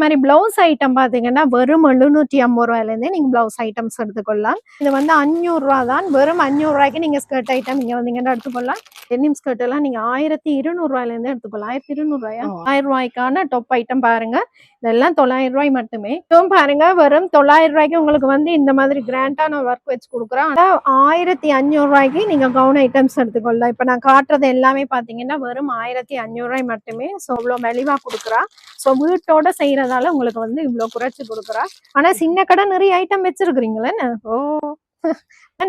மாதிரி blouse item பாத்தீங்கன்னா வெறும் 750 ரூபாயில இருந்தே நீங்க பிளவுஸ் ஐட்டம்ஸ் எடுத்துக்கொள்ளலாம். இது வந்து 500 ரூபா தான். வெறும் 500 ரூபாய்க்கு நீங்க ஸ்கர்ட் ஐட்டம் இங்க வந்தீங்கன்னா எடுத்துக்கொள்ளலாம். டெனிம் ஸ்கர்ட் எல்லாம் நீங்க 1200 ரூபாயில இருந்து எடுத்துக்கொள்ளலாம். 1200 ரூபாயா? 1000 ரூபாய்க்கான டாப் ஐட்டம் பாருங்க. இதெல்லாம் 900 ரூபாய் மட்டுமே. இதுவும் பாருங்க வெறும் 900 ரூபாய்க்கு உங்களுக்கு வந்து இந்த மாதிரி கிராண்டான ஒர்க் வச்சு கொடுக்குறோம். 1500 ரூபாய்க்கு நீங்க கவுன் ஐட்டம்ஸ் எடுத்துக்கொள்ளலாம். இப்ப நான் காட்டுறது எல்லாமே பாத்தீங்கன்னா வெறும் 1500 ரூபாய் மட்டுமே. சோ இவ்வளவு மெலிவா கொடுக்குறா. சோ வீட்டோட செய்யறதால உங்களுக்கு வந்து இவ்வளவு குறைச்சு கொடுக்குறா. ஆனா சின்ன கடை நிறைய ஐட்டம் வச்சிருக்கிறீங்களே. ஓ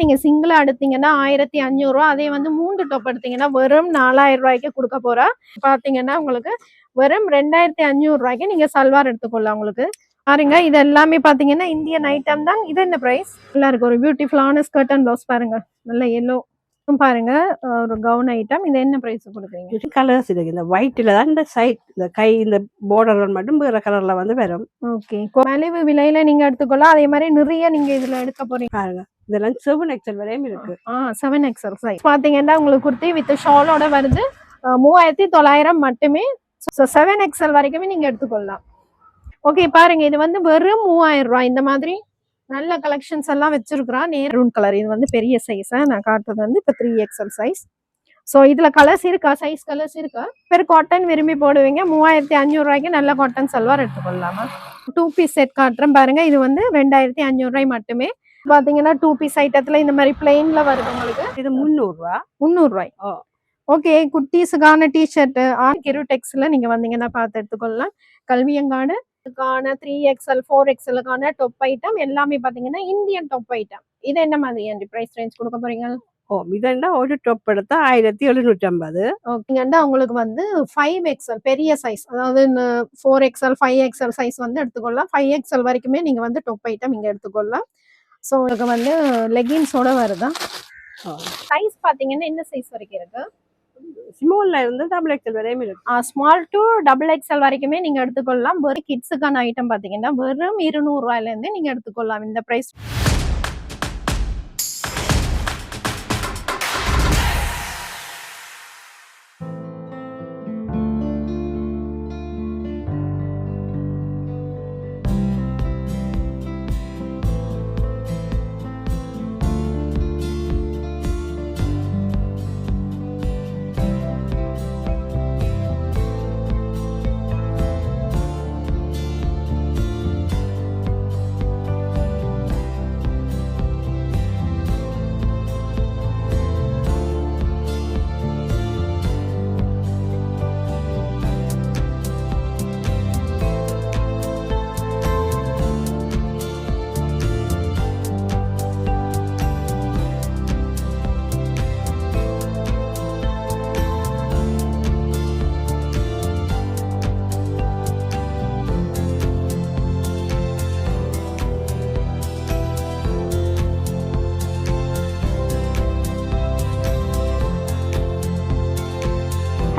நீங்க சிங்கிளா எடுத்தீங்கன்னா 1500 ரூபாய். அதே வந்து 3 டாப் எடுத்தீங்கன்னா வெறும் 4000 ரூபாய்க்கு கொடுக்க போறா. பாத்தீங்கன்னா உங்களுக்கு வெறும் 2500 ரூபாய்க்கு நீங்க சல்வார் எடுத்துக்கொள்ளலாம். உங்களுக்கு பாருங்க இது எல்லாமே பாத்தீங்கன்னா இந்தியன் ஐட்டம் தான். இது என்ன பிரைஸ்? நல்லா இருக்கு. ஒரு பியூட்டிஃபுல்லான ஸ்கர்ட் அண்ட் பிளவுஸ் பாருங்க. நல்ல எல்லோ பாருங்க. ஒரு கவுன் ஐட்டம். இது என்ன பிரைஸ் கொடுக்குறீங்க? கலர்ஸ் இருக்கு. இந்த ஒயிட்ல தான் இந்த சைட் இந்த கை இந்த பார்டர்கள் மட்டும் வேற கலர்ல வந்து வரும். ஓகே. மலிவு விலையில நீங்க எடுத்துக்கொள்ளலாம். அதே மாதிரி நிறைய நீங்க இதுல எடுக்க போறீங்க பாருங்க. இதெல்லாம் 7XL வரையும் இருக்கு. 7XL சைஸ் பாத்தீங்கன்னா உங்களுக்கு குர்த்தி வித் ஷாலோட வருது. 3900 மட்டுமே. 7XL வரைக்குமே நீங்க எடுத்துக்கொள்ளலாம். ஓகே பாருங்க இது வந்து வெறும் 3000 ரூபாய். இந்த மாதிரி நல்ல கலெக்ஷன்ஸ் எல்லாம் வச்சிருக்கிறான். Maroon colour. இது வந்து பெரிய சைஸ். நான் காட்டுறது வந்து இப்ப 3XL சைஸ். சோ இதுல கலர்ஸ் இருக்கா? சைஸ் கலர்ஸ் இருக்கா? பேர் காட்டன் விரும்பி போடுவீங்க. 3500 ரூபாய்க்கு நல்ல காட்டன் சல்வார் எடுத்துக்கொள்ளலாமா? 2 பீஸ் செட் காட்டுறேன் பாருங்க. இது வந்து 2500 ரூபாய் மட்டுமே. பாத்தீங்கன்னா 2 பீஸ் ஐட்டத்துல இந்த மாதிரி பிளெயின்ல வருது உங்களுக்கு. இது 300 ரூபா. 300 ரூபாய். ஓகே. குட்டீஸுக்கான டிஷர்ட் கிருடெக்ஸ்ல நீங்க வந்தீங்கன்னா பார்த்து எடுத்துக்கொள்ளலாம். Kalviyankadu 3XL 4XL top item எல்லாமே பாத்தீங்கன்னா இந்தியன் டாப் ஐட்டம். இது என்ன மாதிரி பிரைஸ் ரேஞ்ச் கொடுக்க போறீங்க? இதண்டா ஒரு டாப் எடுத்தா 1750. ஓகேங்கண்டா உங்களுக்கு வந்து 5XL பெரிய சைஸ், அதாவது 4XL 5XL சைஸ் வந்து எடுத்துக்கொள்ளலாம். 5XL வரைக்குமே நீங்க வந்து டாப் ஐட்டம் இங்க எடுத்துக்கொள்ளலாம். ஸோ உங்களுக்கு வந்து லெகின்ஸோட வருதா? சைஸ் பாத்தீங்கன்னா என்ன சைஸ் வரைக்கும் இருக்கு? ஸ்மால்ல இருந்து XXL வரையும் இருக்கு. ஸ்மால் டு XXL வரைக்குமே நீங்க எடுத்துக்கொள்ளலாம். வெறும் கிட்ஸுக்கான ஐட்டம் பாத்தீங்கன்னா வெறும் 200 ரூபாயில இருந்து நீங்க எடுத்துக்கொள்ளலாம் இந்த பிரைஸ்.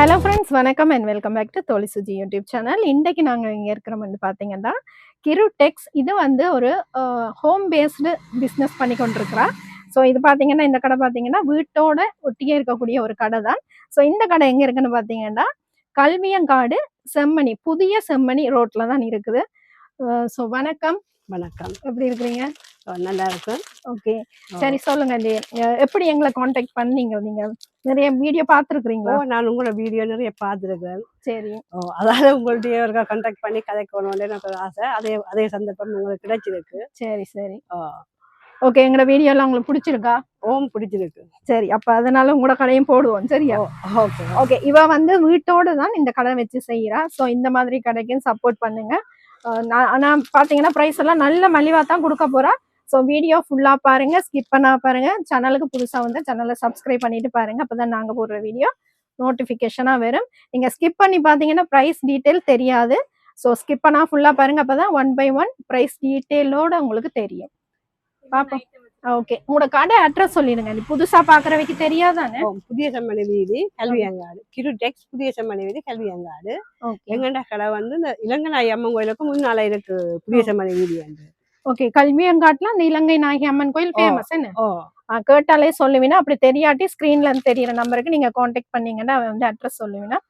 ஹலோ ஃப்ரெண்ட்ஸ், வணக்கம் அண்ட் வெல்கம் பேக் டு தோழி சுஜி யூடியூப் சேனல். இன்றைக்கு நாங்கள் இங்கே இருக்கிறோம்னு பார்த்தீங்கன்னா கிருடெக்ஸ். இது வந்து ஒரு ஹோம் பேஸ்டு பிஸ்னஸ் பண்ணி கொண்டிருக்கிறா. ஸோ இது பார்த்தீங்கன்னா இந்த கடை பார்த்தீங்கன்னா வீட்டோட ஒட்டியே இருக்கக்கூடிய ஒரு கடை தான். ஸோ இந்த கடை எங்கே இருக்குன்னு பார்த்தீங்கன்னா கல்வியங்காடு செம்மணி, புதிய செம்மணி ரோட்டில் தான் இருக்குது. ஸோ வணக்கம். வணக்கம். எப்படி இருக்கிறீங்க? நல்லா இருக்கு. ஓகே சரி சொல்லுங்க, எப்படி எங்களை காண்டாக்ட் பண்ணீங்க? நீங்க நிறைய வீடியோ பார்த்துருக்கீங்களா? நான் உங்களோட வீடியோ நிறைய பார்த்துருக்கேன். சரி. அதாவது உங்கள்கிட்ட ஒரு கான்டாக்ட் பண்ணி கதைக்கணும்னு எனக்கு ஆசை. அதே சந்தர்ப்பம் உங்களுக்கு கிடைச்சிருக்கு. சரி சரி. ஓகே. எங்களோட வீடியோ எல்லாம் உங்களுக்கு பிடிச்சிருக்கா? பிடிச்சிருக்கு. சரி, அப்ப அதனால உங்களோட கடையும் போடுவோம். சரியா? Okay okay. இவ வந்து வீட்டோட தான் இந்த கடை வச்சு செய்யறா. ஸோ இந்த மாதிரி கடைக்கும் சப்போர்ட் பண்ணுங்க. ஆனா பாத்தீங்கன்னா பிரைஸ் எல்லாம் நல்ல மலிவா தான் கொடுக்க போறா. ஸோ வீடியோ ஃபுல்லா பாருங்க, ஸ்கிப் பண்ணா பாருங்க. சேனலுக்கு புதுசா வந்து சேனலை சப்ஸ்கிரைப் பண்ணிட்டு பாருங்க. அப்பதான் நாங்க போடுற வீடியோ நோட்டிபிகேஷனா வரும். நீங்க ஸ்கிப் பண்ணி பாத்தீங்கன்னா பிரைஸ் டீட்டெயில் தெரியாது. ஸோ ஸ்கிப் பண்ணா ஃபுல்லா பாருங்க. அப்பதான் 1 by 1 பிரைஸ் டீட்டெயிலோட உங்களுக்கு தெரியும். பாப்போம். ஓகே. உங்களோட கடை அட்ரஸ் சொல்லிடுங்க. புதுசா பாக்குறவைக்கு தெரியாதானே? புதிய செம்மணி வீதி கல்வியங்காடு. கிருடெக்ஸ் புதிய செம்மணி வீதி கல்வியங்காடு. எங்கண்ட கடை வந்து இந்த இலங்கை நாயகி அம்மன் கோயிலுக்கு முன்னால இருக்கு. புதிய செம்மணி வீதி வந்து. ஓகே. கல்வியங்காட்டுல அந்த இலங்கை நாயகி அம்மன் கோயில் ஃபேமஸ் என்ன? கேட்டாலே சொல்லுவீனா. அப்படி தெரியாட்டி ஸ்கிரீன்ல தெரியுற நம்பருக்கு நீங்க கான்டாக்ட் பண்ணீங்கன்னா அவன் வந்து அட்ரஸ் சொல்லுவீனா.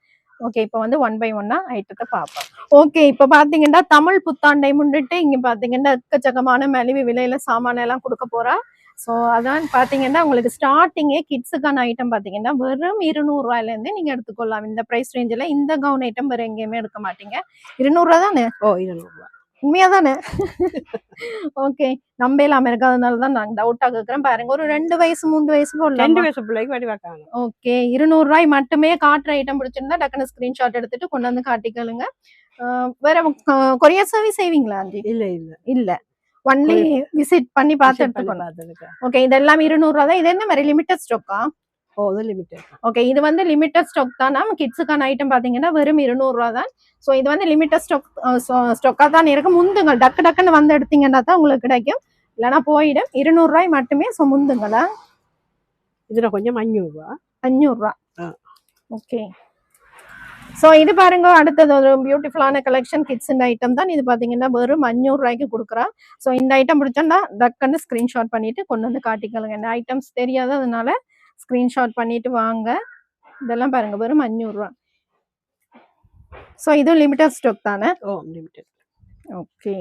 ஓகே, இப்போ வந்து 1 பை 1 ஐட்டத்தை பார்ப்போம். ஓகே, இப்போ பாத்தீங்கன்னா தமிழ் புத்தாண்டை முன்னிட்டு இங்க பாத்தீங்கன்னா எக்கச்சக்கமான மலிவு விலையில சாமான எல்லாம் கொடுக்க போறா. ஸோ அதான் பாத்தீங்கன்னா உங்களுக்கு ஸ்டார்டிங்கே கிட்ஸுக்கான ஐட்டம் பாத்தீங்கன்னா வெறும் 200 ரூபாயில இருந்து நீங்க எடுத்துக்கொள்ளலாம். இந்த பிரைஸ் ரேஞ்சில் இந்த கவுன் ஐட்டம் வேற எங்கேயுமே எடுக்க மாட்டீங்க. 200 ரூபா தானே? ஓ 200 ரூபா. உண்மையா தானே? ஓகே, நம்பலாம இருக்கிறதுனால தான் நான் டவுட்டா கேட்கறேன். பாருங்க, ஒரு 2 வயசு 3 வயசு 2 போடலாம். வயசு பிள்ளைக்கு வடி வைக்காங்க. ஓகே, 200 ரூபாய் மட்டுமே காட்டுற ஐட்டம் பிடிச்சிருந்தா டக்குனு ஸ்கிரீன்ஷாட் எடுத்துட்டு கொண்டு வந்து காட்டிக்கலுங்க. வேற கொரியர் சர்வீஸ் செய்வீங்களா ஆண்டி? இல்ல இல்ல இல்ல, ஒன்லி விசிட் பண்ணி பார்த்து எடுத்துக்கணும். ஓகே, இதெல்லாம் 200 ரூபா தான். இது என்ன மாதிரி லிமிடெட் ஸ்டாக்கா? ஓ அது லிமிடெட். ஓகே, இது வந்து லிமிடெட் ஸ்டாக் தான். நம்ம கிட்ஸுக்கான ஐட்டம் பாத்தீங்கன்னா வெறும் 200 ரூபா தான். ஸோ இது வந்து லிமிடெட் ஸ்டாக்கா தான் இருக்கு. முந்துங்கள், டக்கு டக்குன்னு வந்து எடுத்தீங்கன்னா தான் உங்களுக்கு கிடைக்கும், இல்லைன்னா போயிடும். 200 ரூபாய் மட்டுமே. ஸோ முந்துங்களா, இதுல கொஞ்சம் 500 ரூபா. 500 ரூபா. ஓகே, ஸோ இது பாருங்க, அடுத்தது ஒரு பியூட்டிஃபுல்லான கலெக்ஷன் கிட்ஸ் ஐட்டம் தான். இது பாத்தீங்கன்னா வெறும் 500 ரூபாய்க்கு கொடுக்குறா. ஸோ இந்த ஐட்டம் பிடிச்சோன்னா டக்குன்னு ஸ்கிரீன்ஷாட் பண்ணிட்டு கொண்டு வந்து காட்டிக்கலுங்க. இந்த ஐட்டம்ஸ் தெரியாததுனால ஸ்கிரீன்ஷாட் பண்ணிட்டு வாங்க. இதெல்லாம் பாருங்க வெறும் 500 ரூபா. ஸோ இது லிமிடெட் ஸ்டாக் தானே? ஓ லிமிடெட். ஓகே,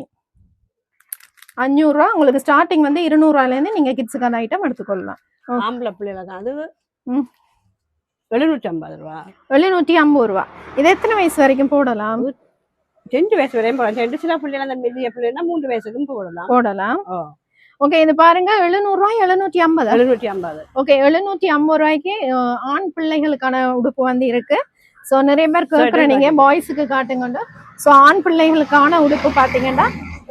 500 ரூபா. உங்களுக்கு ஸ்டார்டிங் வந்து 200 ரூபாயில இருந்து நீங்க கிட்ஸுக்கான ஐட்டம் எடுத்துக்கொள்ளலாம். ஆம்பளை பிள்ளைகளுக்கு அது 750 ரூபா. 750 ரூபா. இது எத்தனை வயசு வரைக்கும் போடலாம்? 2 வயசு வரையும் போடலாம். 2 சில பிள்ளைகள் அந்த மெல்லிய பிள்ளைன்னா 3 வயசுக்கும் போடலாம். ஓகே, இது பாருங்க 700 ரூபாய் 750. 750. ஓகே, 750 ரூபாய்க்கு ஆண் பிள்ளைகளுக்கான உடுப்பு வந்து இருக்கு. ஸோ நிறைய பேர் கேட்குற நீங்க பாய்ஸுக்கு காட்டுங்க. ஸோ ஆண் பிள்ளைகளுக்கான உடுப்பு பாத்தீங்கன்னா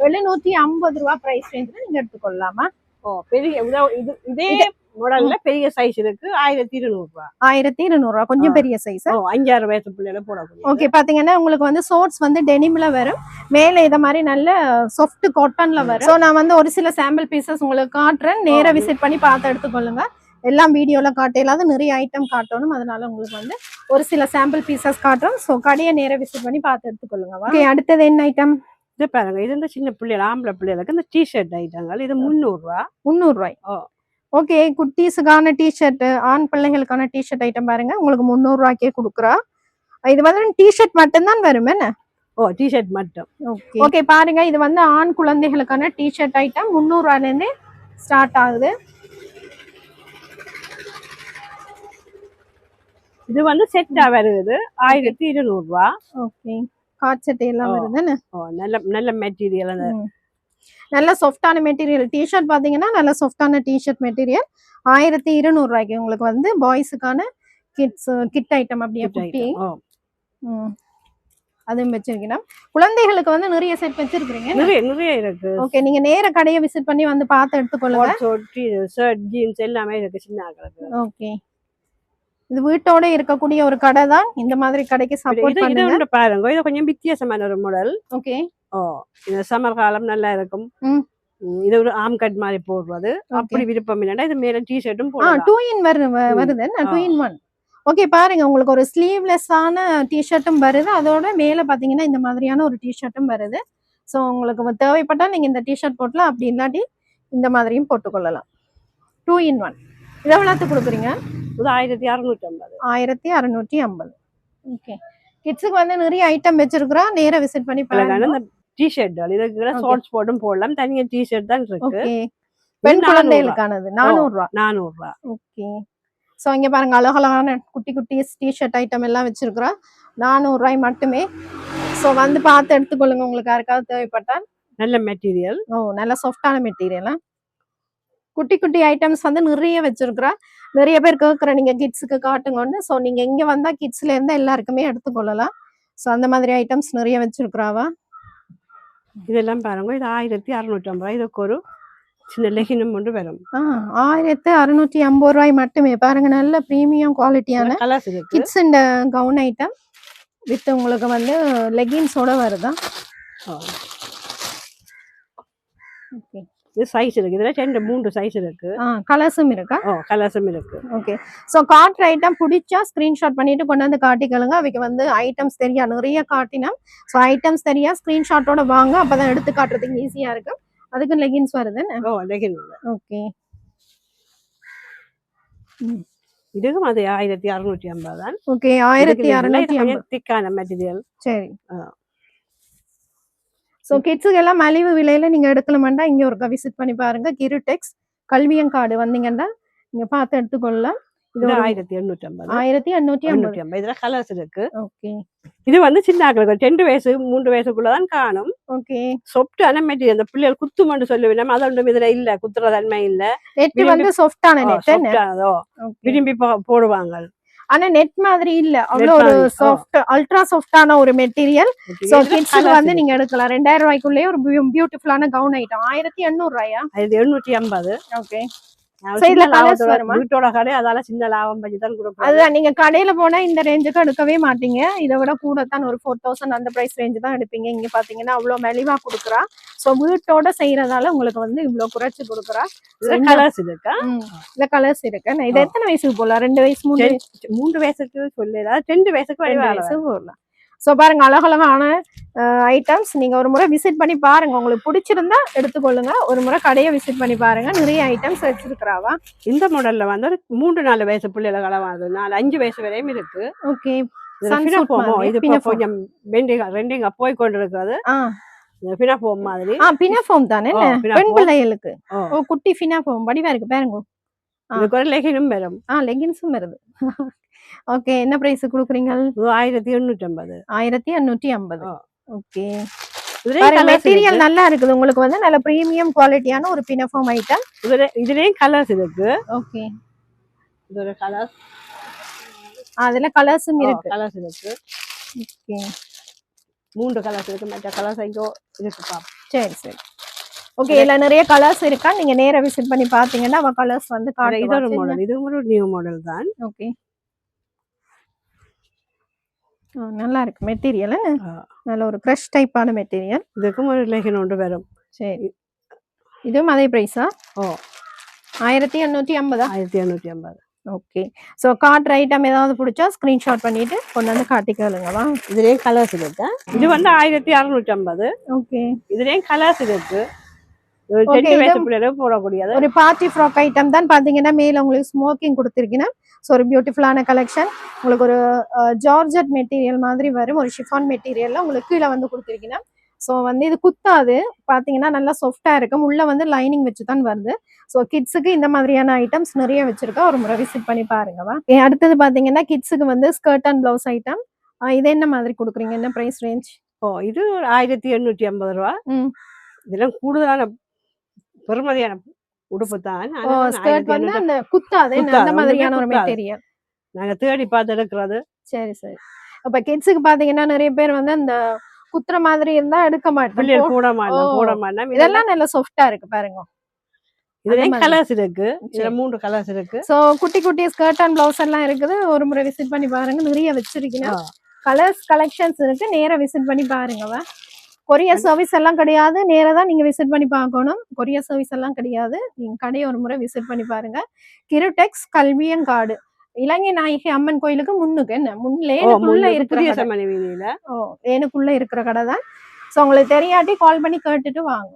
750 ரூபா பிரைஸ் ரேஞ்சில் நீங்க எடுத்துக்கொள்ளலாமா? ஓ பெரிய இதே மாடல்ல பெரிய சைஸ் இருக்கு. 1200 ரூபா. 1200 ரூபா, கொஞ்சம் பெரிய சைஸ். 5-6 வயசு பிள்ளைல போடலாம். ஓகே, பாத்தீங்கன்னா உங்களுக்கு வந்து ஷார்ட்ஸ் வந்து டெனிம்ல வரும், மேல இத மாதிரி நல்ல சாஃப்ட் காட்டன்ல வரும். ஸோ நான் வந்து ஒரு சில சாம்பிள் பீசஸ் உங்களுக்கு காட்டுறேன், நேரா விசிட் பண்ணி பார்த்து எடுத்துக்கொள்ளுங்க. எல்லாம் வீடியோல காட்டலாத நிறைய ஐட்டம் காட்டணும், அதனால உங்களுக்கு வந்து ஒரு சில சாம்பிள் பீசஸ் காட்டுறோம். ஸோ கடையை நேரா விசிட் பண்ணி பார்த்து எடுத்துக்கொள்ளுங்க. ஓகே, அடுத்தது என்ன ஐட்டம்? இது பாருங்க, இது இந்த சின்ன பிள்ளைகள் ஆம்பளை பிள்ளைகளுக்கு இந்த டிஷர்ட் ஐட்டங்கள். இது 300 ரூபா. 300 ரூபாய். ஓகே, குட்டீஸுக்கான டிஷர்ட், ஆண் பிள்ளைகளுக்கான டிஷர்ட் ஐட்டம் பாருங்க, உங்களுக்கு 300 ரூபாய்க்கே கொடுக்குறா. இது வந்து டிஷர்ட் மட்டும் தான் வரும் என்ன? ஓ டிஷர்ட் மட்டும். ஓகே, பாருங்க, இது வந்து ஆண் குழந்தைகளுக்கான டிஷர்ட் ஐட்டம் 300 ரூபாயில இருந்து ஸ்டார்ட் ஆகுது. இது வந்து செட்டா வருது 1200 ரூபா. ஓகே, காட் செட் எல்லாம் வருதுன்னு. நல்ல நல்ல மெட்டீரியல், அந்த நல்ல சாஃப்டான மெட்டீரியல். டிஷர்ட் பாத்தீங்கன்னா நல்ல சாஃப்டான டிஷர்ட் மெட்டீரியல் 1200 ரூபாய்க்கு உங்களுக்கு வந்து பாய்ஸுக்கான கிட் ஐட்டம் அப்படியே குட்டி. அதுவும் வச்சிருக்கீங்கன்னா குழந்தைகளுக்கு வந்து நிறைய செட் வச்சிருக்கீங்க. நிறைய இருக்கு. ஓகே, நீங்க நேர கடையை விசிட் பண்ணி வந்து பார்த்து எடுத்துக்கொள்ளுங்க. ஷர்ட் ஜீன்ஸ் எல்லாமே இருக்கு சின்ன ஆட்களுக்கு. ஓகே, இது வீட்டோட இருக்கக்கூடிய ஒரு கடை தான். இந்த மாதிரி கடைக்கு சப்போர்ட் பண்ணுங்க. பாருங்க, இது கொஞ்சம் வித்தியாசமான ஒரு மாடல். ஓகே, இந்த சம்மர் காலம் நல்லா இருக்கும். இது ஒரு ஆம் கட் மாதிரி போடுறது. அப்படி விருப்பம் இல்லைன்னா இது மேல டி-ஷர்ட்டும் போடலாம். 2 in வருது, 2 in 1. ஓகே, பாருங்க, உங்களுக்கு ஒரு ஸ்லீவ்லெஸ்ஸான டி-ஷர்ட்டும் வருது, அதோட மேல பாத்தீங்கன்னா இந்த மாதிரியான ஒரு டி-ஷர்ட்டும் வருது. ஸோ உங்களுக்கு தேவைப்பட்டா நீங்க இந்த டி-ஷர்ட் போடலாம், அப்படி இல்லாட்டி இந்த மாதிரியும் போட்டுக்கொள்ளலாம். 2 in 1. இது எவ்வளோத்துக்கு கொடுக்குறீங்க? 1650. 1650. ஓகே, கிட்ஸுக்கு வந்து நிறைய ஐட்டம் வச்சிருக்கிறோம், நேரா விசிட் பண்ணி பாருங்க. டி-ஷர்ட் இதுக்கு ஷார்ட்ஸ் போட்டும் போடலாம், தனியா டி-ஷர்ட் தான் இருக்கு. ஓகே, பெண் குழந்தைகளுக்கானது 400 ரூபா. 400 ரூபா. ஓகே, ஸோ இங்க பாருங்க, அழகழகான குட்டி குட்டி டி-ஷர்ட் ஐட்டம் எல்லாம் வச்சிருக்கிறோம், 400 ரூபாய் மட்டுமே. ஸோ வந்து பார்த்து எடுத்துக்கொள்ளுங்க, உங்களுக்கு யாருக்காவது தேவைப்பட்டால். நல்ல மெட்டீரியல். நல்ல சாஃப்டான மெட்டீரியல். குட்டி குட்டி ஐட்டம்ஸ் வந்து நிறைய வச்சிருக்கிறோம். நிறைய பேர் கேட்குற நீங்க கிட்ஸுக்கு காட்டுங்கன்னு. ஸோ நீங்க இங்க வந்தா கிட்ஸ்ல இருந்து எல்லாருக்குமே எடுத்துக்கொள்ளலாம். ஸோ அந்த மாதிரி ஐட்டம்ஸ் நிறைய வச்சிருக்கிறாவா. இதெல்லாம் பாருங்க, இது 1650 ரூபாய். இதுக்கு ஒரு சின்ன லெகினும் ஒன்று வரும். 1650 ரூபாய் மட்டுமே. பாருங்க, நல்ல பிரீமியம் குவாலிட்டியான கிட்ஸ் இந்த கவுன் ஐட்டம் வித் உங்களுக்கு வந்து லெகின்ஸோட வருதா. ஓகே, இது சைஸ் இருக்கு. இதுல 2-3 சைஸ் இருக்கு. கலர்ஸும் இருக்கா? கலர்ஸும் இருக்கு. ஓகே, சோ காட்டுற ஐட்டம் பிடிச்சா ஸ்கிரீன்ஷாட் பண்ணிட்டு கொண்டு வந்து காட்டிக்கலுங்க. அவைக்கு வந்து ஐட்டம்ஸ் தெரியா, நிறைய காட்டினோம். ஸோ ஐட்டம்ஸ் தெரியா ஸ்கிரீன்ஷாட்டோட வாங்க, அப்பதான் எடுத்து காட்டுறதுக்கு ஈஸியா இருக்கும். அதுக்கு லெகின்ஸ் வருது. லெகின். ஓகே, இதுக்கும் அது 1650 தான். ஓகே 1650 திக்கான மெட்டீரியல். சரி. ஸோ கிட்ஸுக்கு எல்லாம் மலிவு விலையில நீங்க எடுக்கலாமாண்டா இங்க ஒரு விசிட் பண்ணி பாருங்க. கிருடெக்ஸ் கல்வியங்காடு வந்தீங்கன்னா நீங்க பார்த்து எடுத்துக்கொள்ளலாம். இது 1850. 1850 இதுல கலர்ஸ் இருக்கு. ஓகே. இது வந்து சின்ன ஆக்களுக்கு 2 வயசு 3 வயசுக்குள்ளதான் காணும். ஓகே. சாஃப்டான மெட்டீரியல். அந்த பிள்ளைகள் குத்துமண்டு சொல்லுவேன், அதோட இதுல இல்ல, குத்துற தன்மை இல்ல. நெட் வந்து சாஃப்டான நெட். விரும்பி போடுவாங்க. ஆனா நெட் மாதிரி இல்ல, அவ்வளவு ஒரு சாஃப்ட் அல்ட்ரா சாஃப்டான ஒரு மெட்டீரியல். சோ கிட்ஸ்க்கு வந்து நீங்க எடுக்கலாம். 2000 ரூபாய்க்குள்ளே ஒரு பியூட்டிஃபுல்லான கவுன் ஐட்டம். 1800 ரூபாயா? 1850. ஓகே. வீட்டோட கடை, அதால சின்ன லாபம் பற்றி தான் கொடுப்போம். அதுதான் நீங்க கடையில போனா இந்த ரேஞ்சுக்கு எடுக்கவே மாட்டீங்க. இதை விட கூட தான் ஒரு 4000 அந்த பிரைஸ் ரேஞ்சு தான் எடுப்பீங்க. இங்க பாத்தீங்கன்னா அவ்வளவு மலிவா கொடுக்குறா. சோ வீட்டோட செய்யறதால உங்களுக்கு வந்து இவ்வளவு குறைச்சு கொடுக்குறா. கலர்ஸ் இருக்கா? இந்த கலர்ஸ் இருக்கு. இது எத்தனை வயசுக்கு போடலாம்? 2 வயசு 3 வயசுக்கு சொல்லல, 2 வயசுக்கு போடலாம். ஸோ பாருங்க அழகழகான ஐட்டம்ஸ். நீங்க ஒரு முறை விசிட் பண்ணி பாருங்க. உங்களுக்கு பிடிச்சிருந்தா எடுத்துக்கொள்ளுங்க. ஒரு முறை கடையை விசிட் பண்ணி பாருங்க. நிறைய ஐட்டம்ஸ் வச்சிருக்கிறாவா. இந்த மாடல்ல வந்து 3-4 வயசு பிள்ளைகளை கலவாது, 4-5 வயசு வரையும் இருக்கு. ஓகே. இது கொஞ்சம் ரெண்டிங் போய் கொண்டிருக்கிறது. பினாஃபோம் மாதிரி. பினாஃபோம் தானே பெண் பிள்ளைகளுக்கு. குட்டி பினாஃபோம் வடிவா இருக்கு பாருங்க. இதுக்கு ஒரு லெகினும் வரும். லெகின்ஸும் வருது. ஓகே. என்ன பிரைஸ் கொடுக்குறீங்க? 1850. 1850. ஓகே. மெட்டீரியல் நல்லா இருக்குது. உங்களுக்கு வந்து நல்ல பிரீமியம் குவாலிட்டியான ஒரு பினஃபார்ம் ஐட்டம். இதுலயும் கலர்ஸ் இருக்கு. ஓகே. இதோட கலர்ஸ், அதுல கலர்ஸும் இருக்கு. கலர்ஸ் இருக்கு. ஓகே. 3 கலர்ஸ் இருக்கு. மற்ற கலர்ஸ் இங்க இருக்கு பாப்போம். சரி சரி. ஓகே. இதுல நிறைய கலர்ஸ் இருக்கா. நீங்க நேரா விசிட் பண்ணி பாத்தீங்கன்னா அவ கலர்ஸ் வந்து காட்டுவா. இது ஒரு மாடல், இது ஒரு நியூ மாடல் தான். ஓகே. நல்லா இருக்கு மெட்டீரியல். நல்ல ஒரு கிரஷ் டைப்பான மெட்டீரியல். இதுக்கும் ஒரு லெகின் ஒன்று வரும். சரி. இதுவும் அதே பிரைஸா? 1850. 1850. ஓகே. ஸோ காட்டுற ஐட்டம் ஏதாவது பிடிச்சா ஸ்கிரீன்ஷாட் பண்ணிட்டு கொண்டு வந்து காட்டிக்கலுங்கவா. இதுலேயும் கலர்ஸ் இருக்கு. இது வந்து 1650. ஓகே. இதுலேயும் கலர்ஸ் இருக்கு. போடக்கூடியது ஒரு பார்ட்டி ஃப்ராக் ஐட்டம் தான். பாத்தீங்கன்னா மேல உங்களுக்கு ஸ்மோக்கிங் கொடுத்துருக்கீங்க. ஸோ ஒரு பியூட்டிஃபுல்லான கலெக்ஷன். உங்களுக்கு ஒரு ஜார்ஜட் மெட்டீரியல் மாதிரி வரும். ஒரு ஷிஃபான் மெட்டீரியல்ல உங்களுக்கு கீழே வந்து கொடுத்துருக்கீங்க. ஸோ வந்து இது குத்தாது. பாத்தீங்கன்னா நல்லா சாஃப்டா இருக்கும். உள்ள வந்து லைனிங் வச்சு தான் வருது. ஸோ கிட்ஸுக்கு இந்த மாதிரியான ஐட்டம்ஸ் நிறைய வச்சிருக்கா. ஒரு முறை விசிட் பண்ணி பாருங்கவா. அடுத்தது பாத்தீங்கன்னா கிட்ஸுக்கு வந்து ஸ்கர்ட் அண்ட் பிளவுஸ் ஐட்டம். இது என்ன மாதிரி கொடுக்குறீங்க? என்ன பிரைஸ் ரேஞ்ச்? இது ஒரு 1850 ரூபா. இதெல்லாம் கூடுதலான பெருமதியான உடுப்பு தான். ஸ்கர்ட் வந்து அந்த குத்தாது அந்த மாதிரியான ஒரு மெட்டீரியல் நாங்க தேடி பார்த்து எடுக்கிறது. சரி சரி. அப்ப கிட்ஸுக்கு பாத்தீங்கன்னா நிறைய பேர் வந்து அந்த குத்துற மாதிரி இருந்தா எடுக்க மாட்டோம், போட மாட்டோம். இதெல்லாம் நல்ல சாஃப்டா இருக்கு பாருங்க. இதுலயும் கலர்ஸ் இருக்கு. இதுல 3 கலர்ஸ் இருக்கு. சோ குட்டி குட்டி ஸ்கர்ட் அண்ட் பிளவுஸ் எல்லாம் இருக்குது. ஒரு முறை விசிட் பண்ணி பாருங்க. நிறைய வச்சிருக்கீங்க. கலர்ஸ் கலெக்ஷன்ஸ் இருக்கு. நேரா விசிட் பண்ணி பாருங்க. கொரியர் சர்வீஸ் எல்லாம் கிடையாது. நேரா தான் நீங்க விசிட் பண்ணி பார்க்கணும். கொரியர் சர்வீஸ் எல்லாம் கிடையாது. நீங்க கடையை ஒரு முறை விசிட் பண்ணி பாருங்க. கிருடெக்ஸ் கல்வியங்காடு இலங்கை நாயகி அம்மன் கோயிலுக்கு முன்னுக்கு என்ன முன்னுக்குள்ள இருக்கிற ஏனுக்குள்ள இருக்கிற கடை தான். சோ உங்களுக்கு தெரியாட்டி கால் பண்ணி கேட்டுட்டு வாங்க.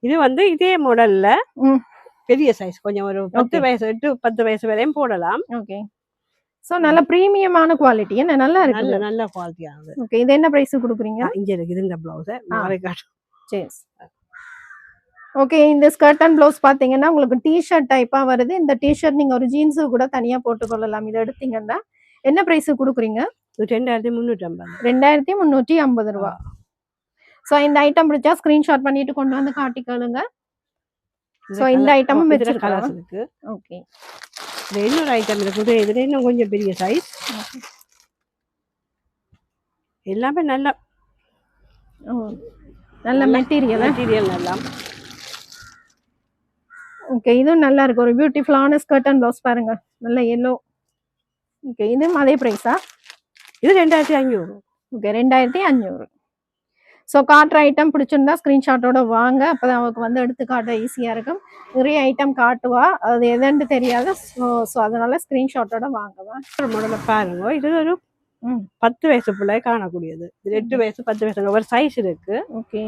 இது வந்து இதே மாடல்ல பெரிய சைஸ், கொஞ்சம் ஒரு 10 வயசு 8-10 வயசு வரையும் போடலாம். ஓகே. சோ நல்ல பிரீமியமான குவாலிட்டி. என்ன நல்லா இருக்கு. நல்ல குவாலிட்டியானது. ஓகே. இது என்ன பிரைஸ் கொடுக்குறீங்க? இங்க இருக்கு இந்த ப்ளவுஸ். சரி. ஓகே. இந்த ஸ்கர்ட் அண்ட் பிளவுஸ் பாத்தீங்கன்னா உங்களுக்கு டி-ஷர்ட் டைப்பா வருது. இந்த டி-ஷர்ட் நீங்க ஒரு ஜீன்ஸ் கூட தனியா போட்டுக்கொள்ளலாம். இதை எடுத்தீங்கன்னா என்ன பிரைஸ் கொடுக்குறீங்க? 2350. 2350 ரூபா. சோ இந்த ஐட்டம் பிடிச்சா ஸ்கிரீன்ஷாட் பண்ணிட்டு கொண்டு வந்து காட்டிக்கலுங்க. சோ இந்த ஐட்டமும் இருக்கு. ஓகே. இன்னொரு ஐட்டம் இருக்குது. இதுல இன்னும் கொஞ்சம் பெரிய சைஸ். எல்லாமே நல்ல மெட்டீரியல் நல்லா. ஓகே. இதுவும் நல்லா இருக்கு. ஒரு பியூட்டிஃபுல்லான ஸ்கர்ட் அண்ட் பிளவுஸ் பாருங்க. நல்ல yellow. ஓகே. இதுவும் அதே பிரைஸா? இது 2500. ஓகே. 2500. ஸோ காட்டுற ஐட்டம் பிடிச்சிருந்தா ஸ்கிரீன்ஷாட்டோட வாங்க. அப்போதான் அவருக்கு வந்து எடுத்து காட்ட ஈஸியா இருக்கும். நிறைய ஐட்டம் காட்டுவா, அது எதுன்னு தெரியாது. ஸோ அதனால ஸ்கிரீன்ஷாட்டோட வாங்கவா. மாடல பாருங்க. இது ஒரு 10 வயசு பிள்ளை காணக்கூடியது. இது 8 வயசு 10 வயசு ஒரு சைஸ் இருக்கு. ஓகே.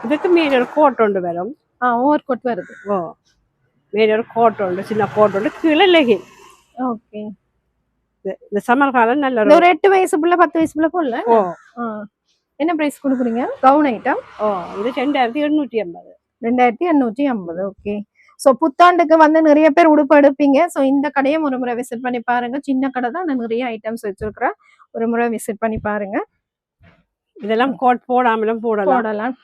இதுக்கு மேல ஒரு கோட் ஒன்று வரும். ஓவர் கோட் வருது. மேல ஒரு கோட் ஒன்று, சின்ன கோட் ஒன்று, கீழே லெகின். ஓகே. இந்த சம்மர் காலம் நல்ல இந்த ஒரு 8 வயசு புள்ள 10 வயசு புள்ள போடல. ஓ என்ன பிரைஸ் கொடுக்குறீங்க கவுன் ஐட்டம்? ஓ இது 2850. 2850. ஓகே. ஸோ புத்தாண்டுக்கு வந்து நிறைய பேர் உடுப்பு எடுப்பீங்க. ஸோ இந்த கடையும் ஒரு முறை விசிட் பண்ணி பாருங்க. சின்ன கடை தான், நான் நிறைய ஐட்டம்ஸ் வச்சிருக்கிறேன். ஒரு முறை விசிட் பண்ணி பாருங்க. இதெல்லாம் கோட் போடாமலும் போடலாம்,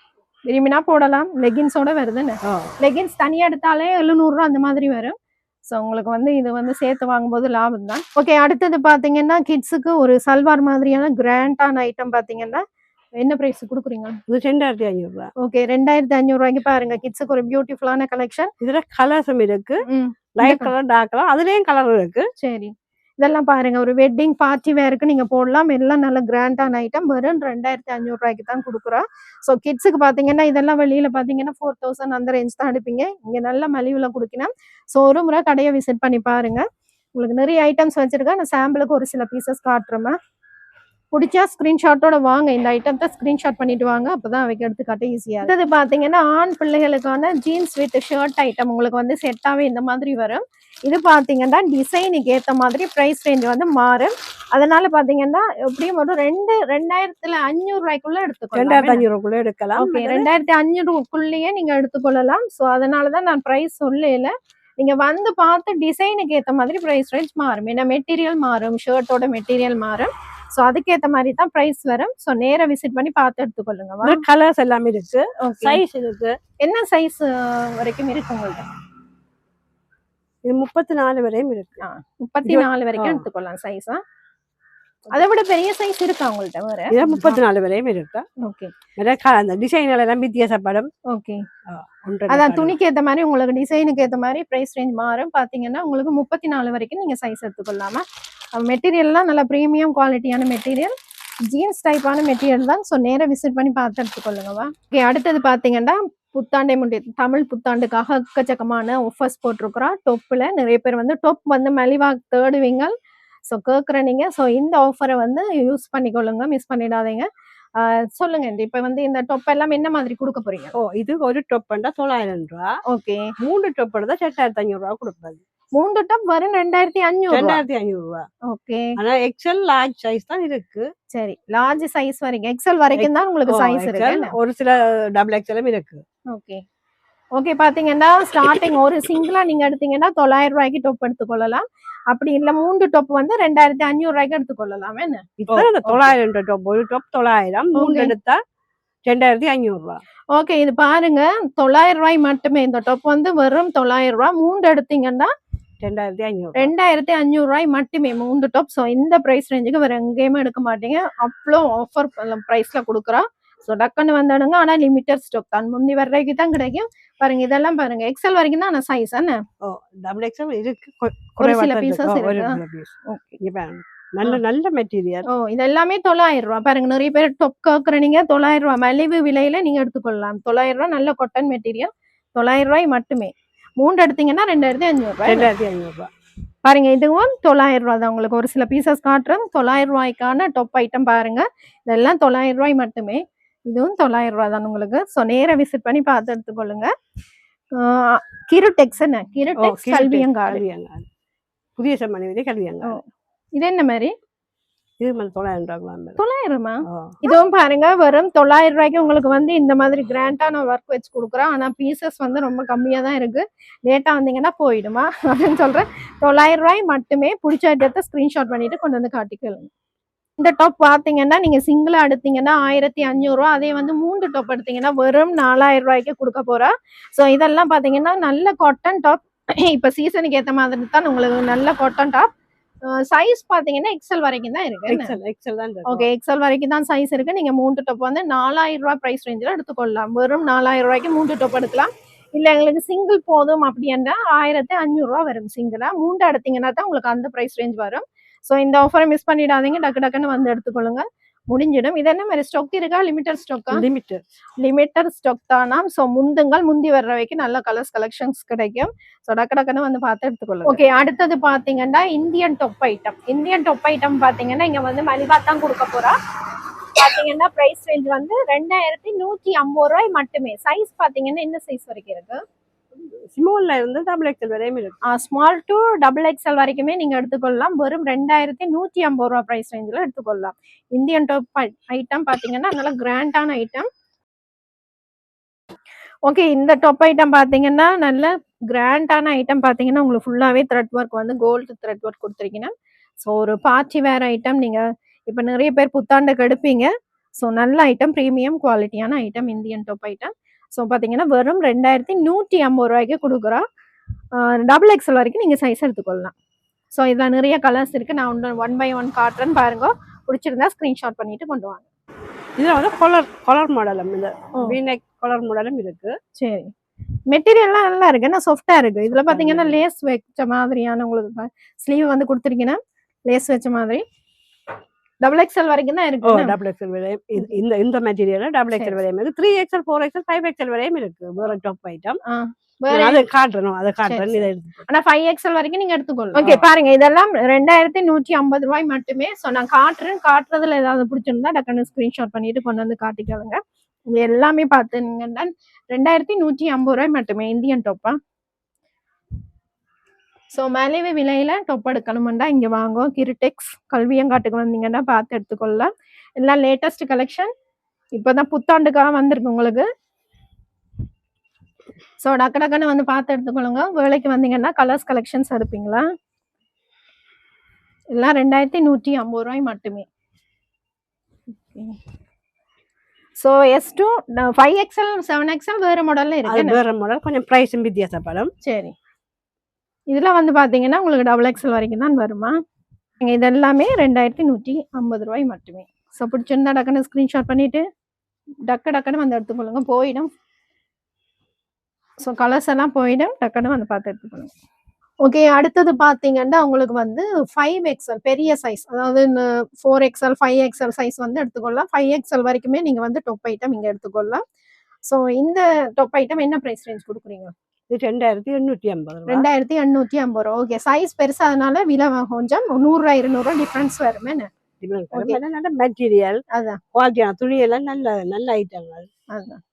விரும்பினா போடலாம். லெகின்ஸோட வருதுன்னு. லெகின்ஸ் தனியா எடுத்தாலே 700 ரூபா அந்த மாதிரி வரும். ஸோ உங்களுக்கு வந்து இது வந்து சேர்த்து வாங்கும்போது லாபம் தான். ஓகே, அடுத்தது பார்த்தீங்கன்னா கிட்ஸுக்கு ஒரு சல்வார் மாதிரியான கிராண்டான ஐட்டம் பார்த்தீங்கன்னா என்ன பிரைஸ் கொடுக்குறீங்க? இது 2500 ரூபா. ஓகே, 2500 ரூபாய்க்கு பாருங்க. கிட்ஸுக்கு ஒரு பியூட்டிஃபுல்லான கலெக்ஷன். இதுல கலர்ஸும் இருக்கு, லைட் கலர், டார்க் கலர், அதுலயும் கலர் இருக்கு. சரி, இதெல்லாம் பாருங்க ஒரு வெட்டிங் பார்ட்டி வேருக்கு நீங்க போடலாம். எல்லாம் நல்ல கிராண்டான ஐட்டம். வெறும் 2500 ரூபாய்க்கு தான் கொடுக்குறோம். ஸோ கிட்ஸுக்கு பாத்தீங்கன்னா இதெல்லாம் வெளியில பாத்தீங்கன்னா 4000 அந்த ரேஞ்ச் தான் எடுப்பீங்க. இங்க நல்ல மலிவுல கொடுக்கணும். ஸோ ஒரு முறை கடையை விசிட் பண்ணி பாருங்க. உங்களுக்கு நிறைய ஐட்டம்ஸ் வச்சிருக்கேன். நான் சாம்பிளுக்கு ஒரு சில பீசஸ் காட்டுறேன். பிடிச்சா ஸ்கிரீன்ஷாட்டோட வாங்க. இந்த ஐட்டத்தை ஸ்கிரீன்ஷாட் பண்ணிட்டு வாங்க, அப்பதான் அவைக்கு எடுத்துக்காட்ட ஈஸியா. அடுத்தது பாத்தீங்கன்னா ஆண் பிள்ளைகளுக்கான ஜீன்ஸ் வித் ஷர்ட் ஐட்டம் உங்களுக்கு வந்து செட்டாவே இந்த மாதிரி வரும். இது பாத்தீங்கன்னா டிசைனுக்கு ஏத்த மாதிரி பிரைஸ் ரேஞ்ச் வந்து மாறும். அதனால பாத்தீங்கன்னா எப்படியும் ஒரு 2500 ரூபாய்க்குள்ள எடுத்துக்கலாம். 2500 எடுக்கலாம். ஓகே, 2500 நீங்க எடுத்துக்கொள்ளலாம். ஸோ அதனாலதான் நான் பிரைஸ் சொல்லல. நீங்க வந்து பார்த்து டிசைனுக்கு ஏத்த மாதிரி பிரைஸ் ரேஞ்ச் மாறும். ஏன்னா மெட்டீரியல் மாறும், ஷர்ட்டோட மெட்டீரியல் மாறும். சோ அதுக்கேத்த மாதிரி தான் பிரைஸ் வரும். சோ நேரா விசிட் பண்ணி பார்த்து எடுத்துக்கொள்ளுங்க. கலர்ஸ் எல்லாமே இருக்கு, சைஸ் இருக்கு. என்ன சைஸ் வரைக்கும் இருக்கு உங்களுக்கு? இது 34 வரையும் இருக்கு. 34 வரைக்கும் எடுத்துக்கொள்ளலாம் சைஸா. அதை விட பெரிய சைஸ் இருக்கா உங்கள்ட்ட? வேற 34 வரையும் இருக்கு. ஓகே, அந்த டிசைன்ல எல்லாம் வித்தியாசப்படும். ஓகே, அதான் துணிக்கு ஏத்த மாதிரி உங்களுக்கு டிசைனுக்கு ஏத்த மாதிரி பிரைஸ் ரேஞ்ச் மாறும். பாத்தீங்கன்னா உங்களுக்கு 34 வரைக்கும் நீங்க சைஸ் எடுத்துக்கொள்ளாம. மெட்டீரியல்லாம் நல்ல ப்ரீமியம் குவாலிட்டியான மெட்டீரியல், ஜீன்ஸ் டைப்பான மெட்டீரியல் தான். ஸோ நேராக விசிட் பண்ணி பார்த்து எடுத்துக்கொள்ளுங்கவா. ஓகே, அடுத்தது பார்த்தீங்கன்னா புத்தாண்டை முடி தமிழ் புத்தாண்டுக்காக எக்கச்சக்கமான ஆஃபர்ஸ் போட்டிருக்கிறோம். டொப்பில் நிறைய பேர் வந்து டொப் வந்து மலிவாக தேடுவீங்க. ஸோ கேட்குற நீங்கள் ஸோ இந்த ஆஃபரை வந்து யூஸ் பண்ணிக்கொள்ளுங்க, மிஸ் பண்ணிடாதீங்க. சொல்லுங்க, இப்போ வந்து இந்த டொப் எல்லாம் என்ன மாதிரி கொடுக்க போறீங்க? இது ஒரு டொப் 900 ரூபா. ஓகே, 3 டொப் தான் 2500 ரூபா கொடுப்பது. 3 டாப் வரும் 2500 ரூபா. ஓகே, ஆனா எக்ஸ்எல் லார்ஜ் சைஸ் தான் இருக்கு. சரி, லார்ஜ் சைஸ் வரைக்கும், எக்ஸ்எல் வரைக்கும் தான் உங்களுக்கு சைஸ் இருக்கு. ஒரு சில டபுள் எக்ஸ்எலும் இருக்கு. Okay, okay. பாத்தீங்கன்னா ஸ்டார்டிங் ஒரு சிங்கிளா நீங்க எடுத்தீங்கன்னா 900 ரூபாய்க்கு டொப் எடுத்துக்கொள்ளலாம். அப்படி இல்ல 3 டொப் வந்து 2500 ரூபாய்க்கு எடுத்துக்கொள்ளலாம். என்ன இப்போ 900 டொப், ஒரு டொப் 900, 3 எடுத்தா 2500 ரூபா. ஓகே, இது பாருங்க 900 ரூபாய் மட்டுமே. இந்த டொப் வந்து வெறும் 900 ரூபாய். 3 எடுத்தீங்கன்னா 2500 ரூபாய் மட்டுமே 3 டாப். ஸோ இந்த பிரைஸ் ரேஞ்சுக்கு வேற எங்கேயுமே எடுக்க மாட்டீங்க. அவ்வளோ ஆஃபர் பிரைஸ்ல கொடுக்குறோம். ஸோ டக்குன்னு வந்துடுங்க. ஆனா லிமிட்டட் ஸ்டாக் தான், முந்தி வரைக்கும் தான் கிடைக்கும். பாருங்க, இதெல்லாம் பாருங்க எக்ஸல் வரைக்கும் தான். ஆனால் சைஸ் என்ன டபுள் எக்ஸல் இருக்கு, ஒரு சில பீசஸ் இருக்கு. ஓகே, நல்ல நல்ல மெட்டீரியல். இது எல்லாமே 900 ரூபாய். பாருங்க, நிறைய பேர் டொப் கேட்குறீங்க. 900 ரூபாய் மலிவு விலையில நீங்க எடுத்துக்கொள்ளலாம். 900 ரூபாய் நல்ல காட்டன் மெட்டீரியல், 900 ரூபாய் மட்டுமே. 3 எடுத்தீங்கன்னா 2500 ரூபாய். 2500 ரூபாய். பாருங்க, இதுவும் 900 ரூபாய் தான். உங்களுக்கு ஒரு சில பீசஸ் காட்டுறேன். 900 ரூபாய்க்கான டாப் ஐட்டம் பாருங்க. இதெல்லாம் 900 ரூபாய் மட்டுமே. இதுவும் 900 ரூபாய் தான் உங்களுக்கு. ஸோ நேர விசிட் பண்ணி பார்த்து எடுத்துக்கொள்ளுங்க. கிருடெக்ஸ் என்ன? கிருடெக்ஸ் கல்வியங்காடு, புதிய சமணி கல்வியங்காடு. இது என்ன மாதிரி? இது 900 ரூபாய். 900 இதுவும் பாருங்க வெறும் 900 ரூபாய்க்கு உங்களுக்கு வந்து இந்த மாதிரி கிராண்டான ஒர்க் வச்சு கொடுக்குறோம். ஆனா பீசஸ் வந்து ரொம்ப கம்மியா தான் இருக்கு. லேட்டா வந்தீங்கன்னா போயிடுமா அப்படின்னு சொல்றேன். 900 ரூபாய் மட்டுமே. பிடிச்ச ஐட்டத்தை ஸ்கிரீன்ஷாட் பண்ணிட்டு கொண்டு வந்து காட்டிக்கலுங்க. இந்த டாப் பாத்தீங்கன்னா நீங்க சிங்கிளா எடுத்தீங்கன்னா 1500 ரூபாய். அதே வந்து 3 டாப் எடுத்தீங்கன்னா வெறும் 4000 ரூபாய்க்கு கொடுக்க போறா. ஸோ இதெல்லாம் பாத்தீங்கன்னா நல்ல காட்டன் டாப். இப்ப சீசனுக்கு ஏத்த மாதிரி தான் உங்களுக்கு நல்ல காட்டன் டாப். சைஸ் பாத்தீங்கன்னா எக்ஸல் வரைக்கும் தான் இருக்கு. ஓகே, எக்ஸல் வரைக்கும் தான் சைஸ் இருக்கு. நீங்க 3 டாப் வந்து 4000 ரூபாய் பிரைஸ் ரேஞ்சில் எடுத்துக்கொள்ளலாம். வெறும் 4000 ரூபாய்க்கு 3 டாப் எடுக்கலாம். இல்ல எங்களுக்கு சிங்கிள் போதும் அப்படின்னா 1500 ரூபாய் வரும் சிங்கிளா. 3 எடுத்தீங்கன்னா தான் உங்களுக்கு அந்த பிரைஸ் ரேஞ்ச் வரும். ஸோ இந்த ஆஃபரை மிஸ் பண்ணிடாதீங்க. டக்கு டக்குன்னு வந்து எடுத்துக்கொள்ளுங்க, முடிஞ்சிடும். இது என்ன மாதிரி ஸ்டாக் இருக்கா? லிமிட்டட் ஸ்டாக்கா? லிமிட்டட் ஸ்டாக் தானா? ஸோ முந்தி வர்ற வரைக்கும் நல்ல கலர்ஸ் கலெக்ஷன்ஸ் கிடைக்கும். ஸோ டக்கு டக்குன்னு வந்து பார்த்து எடுத்துக்கொள்ளுங்க. ஓகே, அடுத்தது பாத்தீங்கன்னா Indian top item. Indian top item பாத்தீங்கன்னா இங்க வந்து மலிவா தான் கொடுக்க போறா. பாத்தீங்கன்னா பிரைஸ் ரேஞ்ச் வந்து 2150 ரூபாய் மட்டுமே. சைஸ் பாத்தீங்கன்னா என்ன சைஸ் வரைக்கும் இருக்கு? ஸ்மால்ல இருந்து டபுள் எக்ஸல் வரையும் இருக்கு. ஸ்மால் டு டபுள் எக்ஸ்எல் வரைக்குமே நீங்க எடுத்துக்கொள்ளலாம். வெறும் 2150 ரூபா பிரைஸ் ரேஞ்சில் எடுத்துக்கொள்ளலாம். இந்தியன் டாப் ஐட்டம் பாத்தீங்கன்னா நல்ல கிராண்டான ஐட்டம். ஓகே, இந்த டாப் ஐட்டம் பாத்தீங்கன்னா நல்ல கிராண்டான ஐட்டம். பாத்தீங்கன்னா உங்களுக்கு ஃபுல்லாவே த்ரெட் ஒர்க் வந்து கோல்டு த்ரெட் ஒர்க் கொடுத்துருக்கீங்க. ஸோ ஒரு பார்ட்டி வேர் ஐட்டம். நீங்க இப்ப நிறைய பேர் புத்தாண்டுக்கு எடுப்பீங்க. ஸோ நல்ல ஐட்டம், ப்ரீமியம் குவாலிட்டியான item, Indian top item. So பாத்தீங்கன்னா வெறும் 2150 ரூபாய்க்கு கொடுக்குறோம். டபுள் எக்ஸ்எல் வரைக்கும் நீங்க சைஸ் எடுத்துக்கொள்ளலாம். ஸோ இதில் நிறைய கலர்ஸ் இருக்கு. நான் ஒன் பை ஒன் காட்டுறேன்னு பாருங்க. பிடிச்சிருந்தா ஸ்கிரீன்ஷாட் பண்ணிட்டு கொண்டு வாங்க. இதுல வந்து கலர் மாடலும் இந்த வீநெக் கலர் மாடலும் இருக்கு. சரி, மெட்டீரியல்லாம் நல்லா இருக்கு, ஏன்னா சாஃப்டா இருக்கு. இதுல பாத்தீங்கன்னா லேஸ் வச்ச மாதிரியான உங்களுக்கு ஸ்லீவ் வந்து கொடுத்துருக்கீங்கன்னா லேஸ் வச்ச மாதிரி டபுள் எக்ஸ்எல் வரைக்கும் தான் இருக்கு. டபுள் எக்ஸ்எல் வரையும் இந்த மெட்டீரியல் டபுள் எக்ஸ்எல் வரையும் இருக்கு. 3XL 4XL 5XL வரையும் இருக்கு. வேற டாப் ஐட்டம் அதை காட்டுறோம். ஆனா 5XL வரைக்கும் நீங்க எடுத்துக்கொள்ளலாம். ஓகே, பாருங்க இதெல்லாம் 2150 ரூபாய் மட்டுமே. சோ நான் காட்டுறதுல ஏதாவது பிடிச்சிருந்தா டக்குன்னு ஸ்கிரீன்ஷாட் பண்ணிட்டு கொண்டு வந்து காட்டிக்கலுங்க. இது எல்லாமே பாத்துங்கன்னா 2150 ரூபாய் மட்டுமே இந்தியன் டாப்பா. ஸோ மலிவு விலையில டொப் எடுக்கணும்னா இங்க வாங்க. கிருடெக்ஸ் கல்வியங்காட்டுக்கு வந்தீங்கன்னா பார்த்து எடுத்துக்கொள்ளலாம். எல்லாம் லேட்டஸ்ட் கலெக்ஷன், இப்பதான் புத்தாண்டுக்காக வந்திருக்கு உங்களுக்கு. ஸோ டக்குன்னு வந்து பார்த்து எடுத்துக்கொள்ளுங்க. வேலைக்கு வந்தீங்கன்னா கலர்ஸ் கலெக்ஷன்ஸ் எடுப்பீங்களா? எல்லாம் 2150 ரூபாய் மட்டுமே. ஸோ S2 5XL 7XL வேற மாடல்ல இருக்கு. வேற மாடல் கொஞ்சம் பிரைஸும் வித்தியாசப்படும். சரி, இதுல வந்து பாத்தீங்கன்னா உங்களுக்கு டபுள் எக்ஸ்எல் வரைக்கும் தான் வருமா. இது எல்லாமே 2150 ரூபாய் மட்டுமே. ஸோ பிடிச்சிருந்தா டக்குன்னு ஸ்கிரீன்ஷாட் பண்ணிட்டு டக்குன்னு வந்து எடுத்துக்கொள்ளுங்க. போயிடும். ஸோ கலர்ஸ் எல்லாம் போயிடும். டக்குன்னு வந்து பார்த்து எடுத்துக்கொள்ளுங்க. ஓகே, அடுத்தது பாத்தீங்கன்னா உங்களுக்கு வந்து 5XL பெரிய சைஸ், அதாவது 4XL 5XL சைஸ் வந்து எடுத்துக்கொள்ளலாம். 5XL வரைக்குமே நீங்க வந்து டாப் ஐட்டம் இங்க எடுத்துக்கொள்ளலாம். ஸோ இந்த டாப் ஐட்டம் என்ன பிரைஸ் ரேஞ்ச் கொடுக்குறீங்க? 2850. 2850 ரூபா. ஓகே, சைஸ் பெருசா அதனால விலை கொஞ்சம் 100 200 டிஃபரன்ஸ் வருமே. மெட்டீரியல் அதான் குவாலிட்டியான துணி எல்லாம் நல்ல ஐட்டங்கள் அதான்.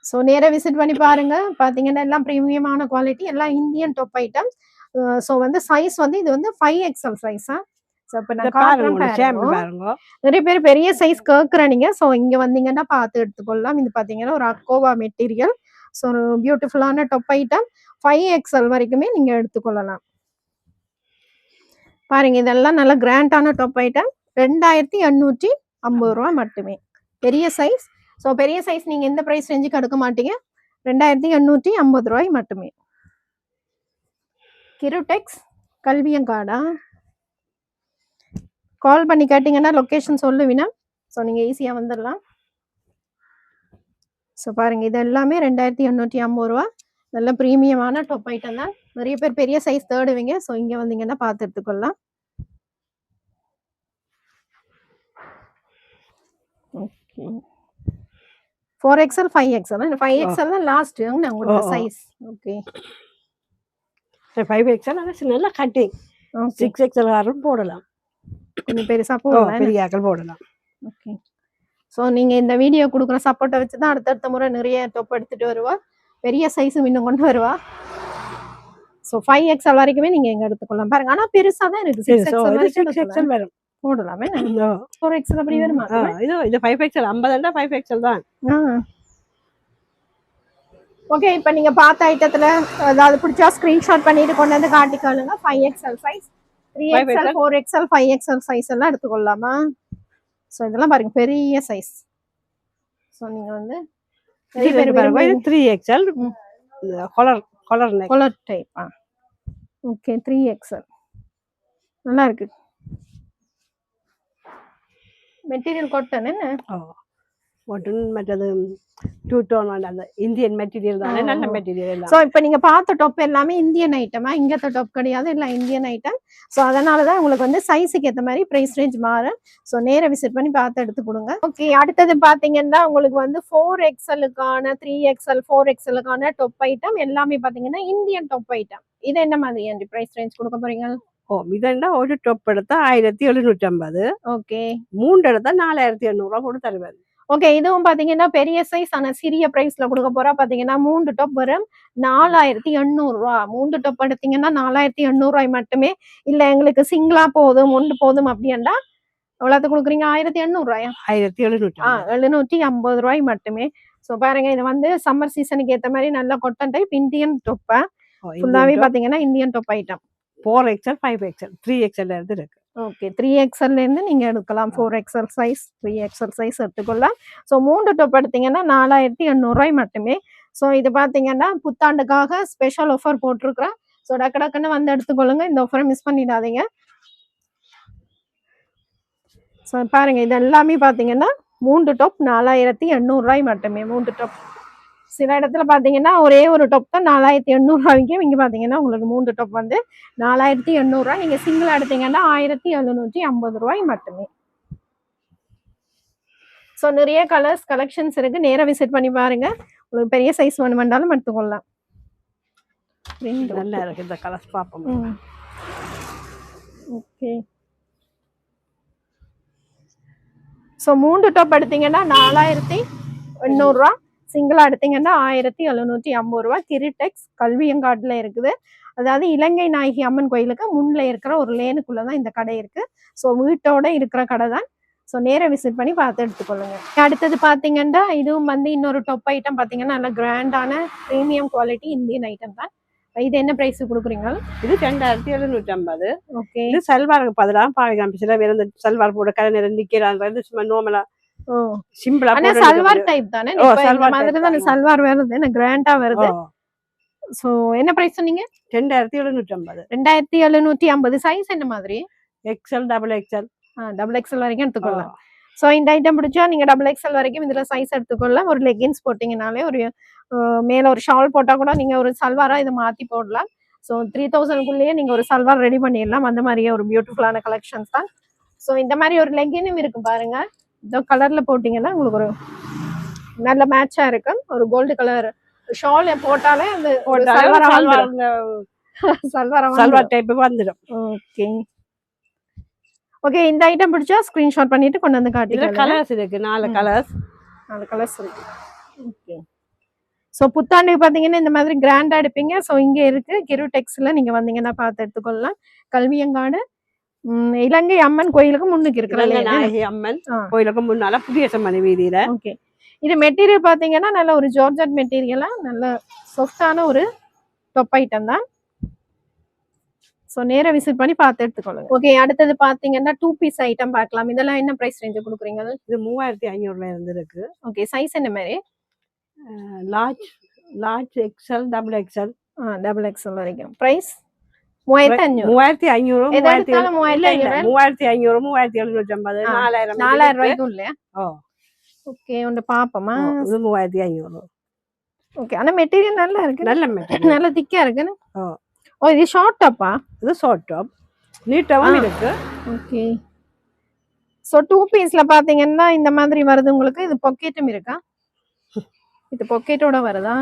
ஸோ நேரா விசிட் பண்ணி பாருங்க. பாத்தீங்கன்னா எல்லாம் ப்ரீமியமான குவாலிட்டி, எல்லாம் இந்தியன் டாப் ஐட்டம். ஸோ வந்து சைஸ் வந்து இது வந்து 5XL சைஸா. நிறைய பேர் பெரிய சைஸ் கேக்குறாங்க. ஸோ இங்க வந்தீங்கன்னா பார்த்து எடுத்துக்கொள்ளலாம். இது பாத்தீங்கன்னா ஒரு அக்கோவா மெட்டீரியல். ஸோ பியூட்டிஃபுல்லான டாப் ஐட்டம் 5XL வரைக்குமே நீங்க எடுத்துக்கொள்ளலாம். பாருங்க இதெல்லாம் நல்ல கிராண்டான டாப் ஐட்டம். 2850 ரூபா மட்டுமே பெரிய சைஸ். ஸோ பெரிய சைஸ் நீங்க எந்த பிரைஸ் ரேஞ்சுக்கு எடுக்க மாட்டீங்க. 2850 ரூபாய் மட்டுமே. கிருடெக்ஸ் கல்வியங்காடா. கால் பண்ணி கேட்டீங்கன்னா லொகேஷன் சொல்லுவீனா. ஸோ நீங்க ஈஸியா வந்துடலாம். ஸோ பாருங்க இது எல்லாமே 2850 ரூபா. நல்ல ப்ரீமியமான டாப் ஐட்டம் தான். நிறைய பேர் பெரிய சைஸ் தேடுவீங்க. ஸோ இங்க வந்தீங்கன்னா பார்த்து எடுத்துக்கொள்ளலாம். ஓகே, 4XL 5XL 5XL தான் லாஸ்ட் உங்களோட சைஸ். ஓகே, 5XL நல்ல கட்டிங். 6XL ஆரும் போடலாம். கொஞ்சம் பெருசா போடலாம், பெரிய ஆக்கள் போடலாம். ஓகே, ஸோ நீங்க இந்த வீடியோ கொடுக்குற சப்போர்ட்டை வச்சு தான் அடுத்தடுத்த முறை நிறைய டாப் எடுத்துட்டு வருவா. பெரிய சைஸும் இன்னும் கொண்டு வருவா. ஸோ 5XL வரைக்குமே நீங்க எங்க எடுத்துக்கொள்ளலாம். பாருங்க ஆனா பெருசா தான் இருக்கு. 6XL வரைக்கும் வரும் போடலாமே. 4XL அப்படி வருமா? இது 5XL 50 5XL தான். ஓகே, இப்போ நீங்க பார்த்த ஐட்டத்துல ஏதாவது பிடிச்சா ஸ்கிரீன்ஷாட் பண்ணிட்டு கொண்டு வந்து காட்டிக்கொள்ளுங்க. 5XL size, 3XL 4XL 5XL size எல்லாம் எடுத்துக்கொள்ளலாமா? ஸோ இதெல்லாம் பாருங்க பெரிய சைஸ். ஸோ நீங்க வந்து 3XL colour type. Okay, 3XL நல்லா இருக்கு. மெட்டீரியல் காட்டன் என்ன? காட்டன் மற்றது டூ டோன் அந்த இந்தியன் மெட்டீரியல் தானே, நல்ல மெட்டீரியல். ஸோ இப்போ நீங்க பார்த்த டாப் எல்லாமே இந்தியன் ஐட்டமா? இங்கத்த டாப் கிடையாது, எல்லாம் இந்தியன் ஐட்டம். ஸோ அதனால தான் உங்களுக்கு வந்து சைஸுக்கு ஏற்ற மாதிரி ப்ரைஸ் ரேஞ்ச் மாறும். ஸோ நேராக விசிட் பண்ணி பார்த்து எடுத்து கொடுங்க. ஓகே, அடுத்தது பார்த்தீங்கன்னா உங்களுக்கு வந்து 4XLக்கான 3XL 4XLக்கான டாப் ஐட்டம் எல்லாமே பார்த்தீங்கன்னா இந்தியன் டாப் ஐட்டம். இது என்ன மாதிரி ப்ரைஸ் ரேஞ்ச் கொடுக்க போறீங்க? இதெண்டா ஒரு டாப் எடுத்தா 1750. ஓகே, 3 எடுத்தா 4800 ரூபா போட்டு தருவாரு. ஓகே, இதுவும் பாத்தீங்கன்னா பெரிய சைஸ் ஆனா சிறிய பிரைஸ்ல கொடுக்க போறா. பாத்தீங்கன்னா 3 டாப் வரும் 4800 ரூபா. 3 டாப் எடுத்தீங்கன்னா 4800 மட்டுமே. இல்ல எங்களுக்கு சிங்கிளா போதும், ஒன்று போதும் அப்படின்னா எவ்வளவு கொடுக்குறீங்க? 1800 ரூபாயா? 750 ரூபாய் மட்டுமே. சோ பாருங்க, இது வந்து சம்மர் சீசனுக்கு ஏத்த மாதிரி நல்ல காட்டன் டைப் இந்தியன் டாப். ஃபுல்லாவே பாத்தீங்கன்னா Indian top item. 4XL 5XL 3XL இருந்து இருக்கு. ஓகே, 3XL இருந்து நீங்க எடுக்கலாம். 4XL சைஸ் 3XL சைஸ் எடுத்துக்கொள்ளலாம். ஸோ 3 டாப் எடுத்தீங்கன்னா 4800 ரூபாய் மட்டுமே. ஸோ இது பாத்தீங்கன்னா புத்தாண்டுக்காக ஸ்பெஷல் ஆஃபர் போட்டிருக்கிறேன். ஸோ டக்குன்னு வந்து எடுத்துக்கொள்ளுங்க. இந்த ஆஃபரை மிஸ் பண்ணிடாதீங்க. ஸோ பாருங்க, இது எல்லாமே பாத்தீங்கன்னா 3 டாப் 4800 ரூபாய் மட்டுமே. 3 டாப். சில இடத்துல பாத்தீங்கன்னா ஒரே ஒரு டாப் தான் 4800 ரூபாய்க்கு. இங்க பாத்தீங்கன்னா உங்களுக்கு 3 டாப் வந்து 4800 ரூபாய். நீங்க சிங்கிள் எடுத்தீங்கன்னா 1750 ரூபாய் மட்டுமே. ஸோ நிறைய கலர்ஸ் கலெக்ஷன்ஸ் இருக்கு. நேரா விசிட் பண்ணி பாருங்க. உங்களுக்கு பெரிய சைஸ் வேணுமென்றாலும் எடுத்துக்கொள்ளலாம். நல்லா இருக்கு இந்த கலர்ஸ் பாப்போம். ஓகே, ஸோ 3 டாப் எடுத்தீங்கன்னா 4800 ரூபா. சிங்கிளா எடுத்தீங்கன்னா 1750 ரூபா. கிரிடெக்ஸ் கல்வியங்காட்டுல இருக்குது. அதாவது இலங்கை நாயகி அம்மன் கோயிலுக்கு முன்ல இருக்கிற ஒரு லேனுக்குள்ளதான் இந்த கடை இருக்கு. ஸோ வீட்டோட இருக்கிற கடை தான். ஸோ நேர விசிட் பண்ணி பார்த்து எடுத்துக்கொள்ளுங்க. அடுத்தது பாத்தீங்கன்னா இதுவும் வந்து இன்னொரு டாப் ஐட்டம். பாத்தீங்கன்னா நல்ல கிராண்டான பிரீமியம் குவாலிட்டி இந்தியன் ஐட்டம் தான். இது என்ன பிரைஸ் கொடுக்குறீங்க? இது 2750. ஓகே, இது சல்வாருக்கு பதிலாக பாவிக்கலாம். சில பேர் இந்த சல்வார் போட கரை நேரம் நிக்கிறாங்க. சும்மா நார்மலா சிம்பிளா சல்வார் டைப் தானே. சல்வார் வருது, என்ன கிராண்டா வருது. சோ என்ன பிரைஸ் சொன்னீங்க? 2750. 2750. சைஸ் என்ன மாதிரி? XL XXL XXL வரைக்கும் எடுத்துக்கொள்ளலாம். ஸோ இந்த ஐட்டம் பிடிச்சா நீங்க XXL வரைக்கும் இதுல சைஸ் எடுத்துக்கொள்ளலாம். ஒரு லெகின்ஸ் போட்டீங்கனாலே, ஒரு மேல ஒரு ஷால் போட்டா கூட நீங்க ஒரு சல்வாரா இதை மாத்தி போடலாம். ஸோ 3000க்குள்ளேயே நீங்க ஒரு சல்வார் ரெடி பண்ணிடலாம். அந்த மாதிரியே ஒரு பியூட்டிஃபுல்லான கலெக்ஷன்ஸ் தான். ஸோ இந்த மாதிரி ஒரு லெகினும் இருக்கு பாருங்க. இந்த கலர்ல போட்டீங்கன்னா உங்களுக்கு ஒரு நல்ல மேட்சா இருக்கும். ஒரு கோல்டு கலர் ஷால் போட்டாலே அந்த சல்வார் டைப் வந்துடும். ஓகே ஓகே, இந்த ஐட்டம் பிடிச்சா ஸ்கிரீன்ஷாட் பண்ணிட்டு கொண்டு வந்து காட்டுங்க. கலர்ஸ் இருக்கு, 4 கலர்ஸ் இருக்கு. ஓகே, ஸோ புத்தாண்டு பாத்தீங்கன்னா இந்த மாதிரி கிராண்டா எடுப்பீங்க. ஸோ இங்க இருக்கு கிருடெக்ஸ்ல நீங்க வந்தீங்கன்னா பார்த்து எடுத்துக்கொள்ளலாம். கல்வியங்காடு இலங்கை அம்மன் கோயிலுக்கு முன்னுக்கு இருக்கிற நாயகி அம்மன் கோயிலுக்கு முன்னால புதிய சம்மதி வீதியில. ஓகே, இது மெட்டீரியல் பாத்தீங்கன்னா நல்ல ஒரு ஜார்ஜட் மெட்டீரியலா நல்ல சாஃப்டான ஒரு டாப் ஐட்டம் தான். ஸோ நேர விசிட் பண்ணி பார்த்து எடுத்துக்கொள்ளுங்க. ஓகே, அடுத்தது பாத்தீங்கன்னா 2 பீஸ் ஐட்டம் பார்க்கலாம். இதெல்லாம் என்ன பிரைஸ் ரேஞ்ச் கொடுக்குறீங்க? இது 3500 இருந்து இருக்கு. ஓகே, சைஸ் என்ன மாதிரி? லார்ஜ் XL XXL XXL வரைக்கும். பிரைஸ் 3500. 4000 ரூபாய்க்கு இல்லையா? ஓகே, ஒன்று பாப்போமா? இது 3500. ஓகே, ஆனா மெட்டீரியல் நல்லா இருக்கு. நல்ல மெட்டீரியல், நல்ல திக்கா இருக்குன்னு. ஓ, இது ஷார்ட் டாப்பா? இது ஷார்ட் டாப், நீட்டாவும் இருக்கு. ஓகே, சோ 2 பீஸ்ல பாத்தீங்கன்னா இந்த மாதிரி வருது உங்களுக்கு. இது பாக்கெட்டும் இருக்கா? இது பாக்கெட்டோட வருதா?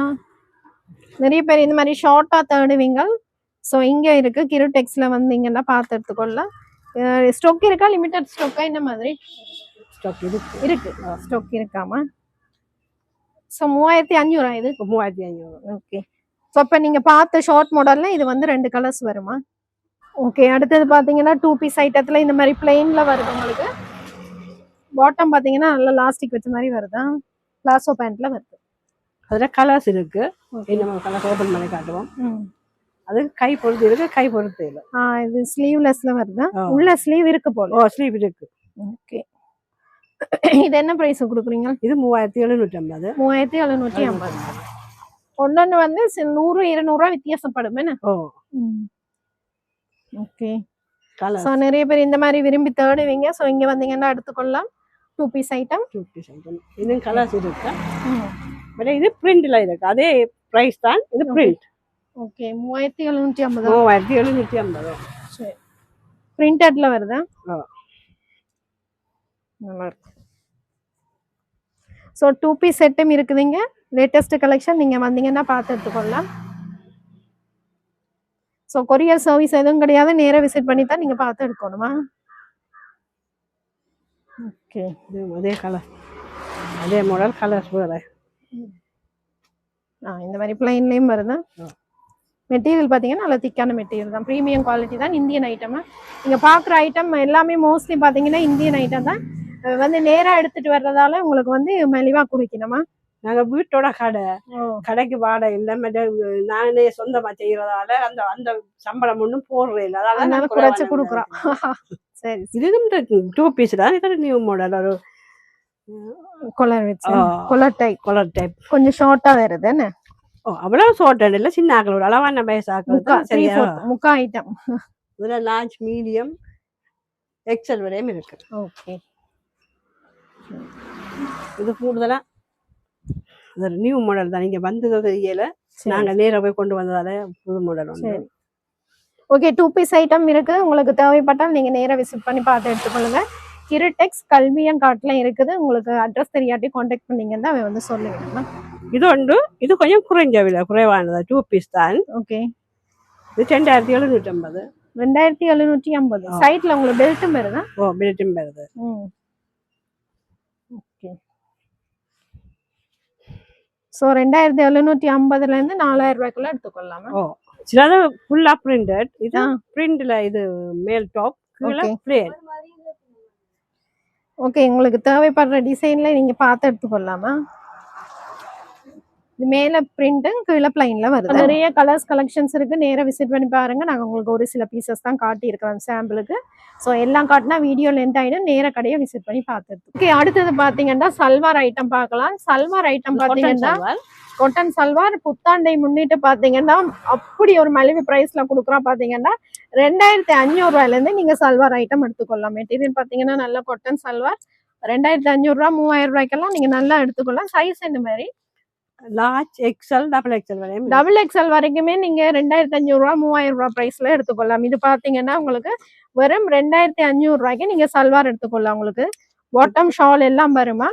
நிறைய பேர் இந்த மாதிரி ஷார்ட்டா தேடுவீங்க. சோ இங்க இருக்கு கிருடெக்ஸ்ல வந்தீங்கன்னா பார்த்து எடுத்துக்கொள்ளலாம். ஸ்டாக் இருக்கா? லிமிடெட் ஸ்டாக்கா? என்ன மாதிரி ஸ்டாக் இருக்கு? ஸ்டாக் இருக்காமா? சோ 3500 இது 3500. ஓகே, ஸோ இப்போ நீங்கள் பார்த்த ஷார்ட் மாடல்ல இது வந்து 2 கலர்ஸ் வருமா? ஓகே, அடுத்தது பார்த்தீங்கன்னா 2 பீஸ் ஐட்டத்தில் இந்த மாதிரி பிளெயினில் வருது உங்களுக்கு. பாட்டம் பார்த்தீங்கன்னா நல்ல லாஸ்டிக் வச்ச மாதிரி வருதா? பிளாசோ பேண்ட்ல வருது. அதில் கலர்ஸ் இருக்கு. நம்ம கலர்ஸ் ஓப்பன் பண்ணி காட்டுவோம். அது கை பொறுத்து இருக்கு, கை பொறுத்து இல்லை. இது ஸ்லீவ்லெஸ்ல வருதா? உள்ள ஸ்லீவ் இருக்கு போல. ஸ்லீவ் இருக்கு. ஓகே, இது என்ன பிரைஸ் கொடுக்குறீங்க? இது 3750. 3750. ஒன்னொன்னு வந்து 100-200 வித்தியாசப்படும் என்ன? ஓகே, சோ நிறைய பேர் இந்த மாதிரி விரும்பி தேடுவீங்க. சோ இங்க வந்தீங்கன்னா எடுத்துக்கொள்ளலாம். 2 பீஸ் ஐட்டம். இது கலர்ஸ் இருக்கு. இது பிரிண்ட்ல இருக்கு. அதே பிரைஸ் தான். இது பிரிண்ட். ஓகே, 3750. 3750. சரி, பிரிண்டட்ல வருதா? நல்லா இருக்கு. ஸோ 2 பீஸ் செட்டும் இருக்குதுங்க. லேட்டஸ்ட் கலெக்ஷன் நீங்கள் வந்தீங்கன்னா பார்த்து எடுத்துக்கொள்ளலாம். ஸோ கொரியர் சர்வீஸ் எதுவும் கிடையாது. நேராக விசிட் பண்ணி தான் நீங்கள் பார்த்து எடுக்கணுமா? ஓகே, அதே கலர் அதே மாடல் கலர்ஸ் வேற. இந்த மாதிரி பிளைன்லயும் வருது. மெட்டீரியல் பார்த்தீங்கன்னா நல்ல திக்கான மெட்டீரியல் தான், ப்ரீமியம் குவாலிட்டி தான், இந்தியன் ஐட்டம். நீங்க பார்க்குற ஐட்டம் எல்லாமே மோஸ்ட்லி பார்த்தீங்கன்னா இந்தியன் ஐட்டம் தான். வந்து நேரா எடுத்துட்டு வர்றதால உங்களுக்கு வந்து மலிவா குடிக்கணுமா. நாங்க வீட்டோட கடைக்கு வாடகை இல்லை, நானே சொந்தமா செய்யறதால அந்த அந்த சம்பளம் ஒன்றும் போடுறது இல்லை, அதனால குறைச்சு கொடுக்குறோம். சரி, இதுவும் 2 பீஸ் தான். இது நியூ மாடல், ஒரு கொலர் டைப் கொஞ்சம் ஷார்ட்டா வருது என்ன. அவ்வளவு ஷார்ட் இல்லை, சின்ன ஆக்கள் ஒரு அளவான வயசு முக்கா ஐட்டம். இதுல லார்ஜ், மீடியம், எக்ஸல் வரையும் இருக்கு. ஓகே, இது கூடுதலா நியூ மாடல் தான். நீங்க வந்தது தெரியல, நாங்க நேரா போய் கொண்டு வந்ததால புது மாடல் வந்து. ஓகே, 2 பீஸ் ஐட்டம் இருக்கு. உங்களுக்கு தேவைப்பட்டால் நீங்க நேரா விசிட் பண்ணி பார்த்து எடுத்துக்கொள்ளுங்க. கிருடெக்ஸ் கல்வியங்காட்டுல இருக்குது. உங்களுக்கு அட்ரஸ் தெரியாட்டி கான்டாக்ட் பண்ணீங்கன்னா அவன் வந்து சொல்லுவீங்க. இது உண்டு, இது கொஞ்சம் குறைஞ்ச விலை, குறைவானது, 2 பீஸ் தான். ஓகே, இது 2750. 2750. சைட்ல உங்களுக்கு பெல்ட்டும் வருதா? பெல்ட்டும் வருது. ஓகே, சோ 2750ல இருந்து 4000 ரூபாய்க்குள்ள எடுத்துக்கொள்ளலாமா? சிலது ஃபுல்லா பிரிண்டட். இது பிரிண்ட்ல, இது மேல் டாப், கீழ பிளேன். ஓகே, உங்களுக்கு தேவைப்படுற டிசைன்ல நீங்க பார்த்து எடுத்துக்கொள்ளலாமா? இது மேல பிரிண்ட், கீழே பிளைன்ல வருது. நிறைய கலர்ஸ் கலெக்ஷன்ஸ் இருக்கு, நேரா விசிட் பண்ணி பாருங்க. நாங்க உங்களுக்கு ஒரு சில பீசஸ் தான் காட்டி இருக்கிறோம் சாம்பிளுக்கு. ஸோ எல்லாம் காட்டினா வீடியோ லென்த் ஆயிடும், நேர கடையை விசிட் பண்ணி பார்த்துட்டு. ஓகே, அடுத்தது பாத்தீங்கன்னா சல்வார் ஐட்டம் பார்க்கலாம். சல்வார் ஐட்டம் பாத்தீங்கன்னா காட்டன் சல்வார் புத்தாண்டை முன்னிட்டு பாத்தீங்கன்னா அப்படி ஒரு மலிவு பிரைஸ்ல கொடுக்குறோம். பாத்தீங்கன்னா 2500 ரூபாயில இருந்து நீங்க சல்வார் ஐட்டம் எடுத்துக்கொள்ளலாம். மெட்டீரியல் பாத்தீங்கன்னா நல்ல காட்டன் சல்வார் 2500 ரூபா 3000 ரூபாய்க்கெல்லாம் நீங்க நல்லா எடுத்துக்கொள்ளலாம். சைஸ் இந்த மாதிரி லார்ஜ், எக்ஸல், டபுள் எக்ஸல் வரைக்குமே நீங்க 2500 ரூபா 3000 ரூபாய் பிரைஸ்ல எடுத்துக்கொள்ளலாம். இது பாத்தீங்கன்னா உங்களுக்கு வெறும் 2500 ரூபாய்க்கு நீங்க சல்வார் எடுத்துக்கொள்ளலாம். உங்களுக்கு பாட்டம் ஷால் எல்லாம் வருமா.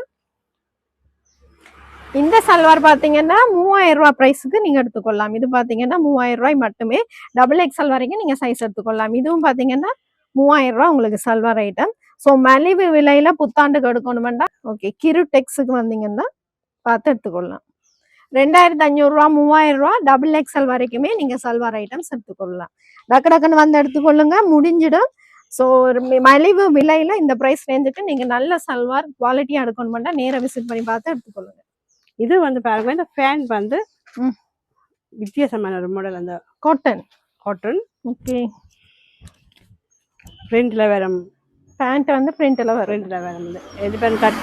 இந்த சல்வார் பாத்தீங்கன்னா 3000 ரூபாய் பிரைஸுக்கு நீங்க எடுத்துக்கொள்ளலாம். இது பாத்தீங்கன்னா 3000 ரூபாய் மட்டுமே. டபுள் எக்ஸல் வரைக்கும் நீங்க சைஸ் எடுத்துக்கொள்ளலாம். இதுவும் பாத்தீங்கன்னா 3000 ரூபாய் உங்களுக்கு சல்வார் ஐட்டம். ஸோ மலிவு விலையில புத்தாண்டுக்கு எடுக்கணுமெண்டா ஓகே கிருடெக்ஸுக்கு வந்தீங்கன்னா பார்த்து எடுத்துக்கொள்ளலாம். 2500 ரூபா 3000 ரூபா டபுள் எக்ஸல் வரைக்குமே நீங்க சல்வார் ஐட்டம்ஸ் எடுத்துக்கொள்ளலாம். டக்கு டக்குன்னு வந்து எடுத்துக்கொள்ளுங்க, முடிஞ்சிடும். ஸோ மலிவு விலையில இந்த பிரைஸ் ரேஞ்சுக்கு நீங்க நல்ல சல்வார் குவாலிட்டியா எடுக்கணுமெண்டா நேர விசிட் பண்ணி பார்த்து எடுத்துக்கொள்ளுங்க. இது வந்து பாருங்க, இந்த ஃபேன் வந்து வித்தியாசமான ஒரு மாடல். அந்த காட்டன் ஓகே, பிரிண்ட்ல வரும். பேண்ட் வந்து பிரிண்ட்ல வரும். பிரிண்ட்ல வரும். இது பேன் கட்.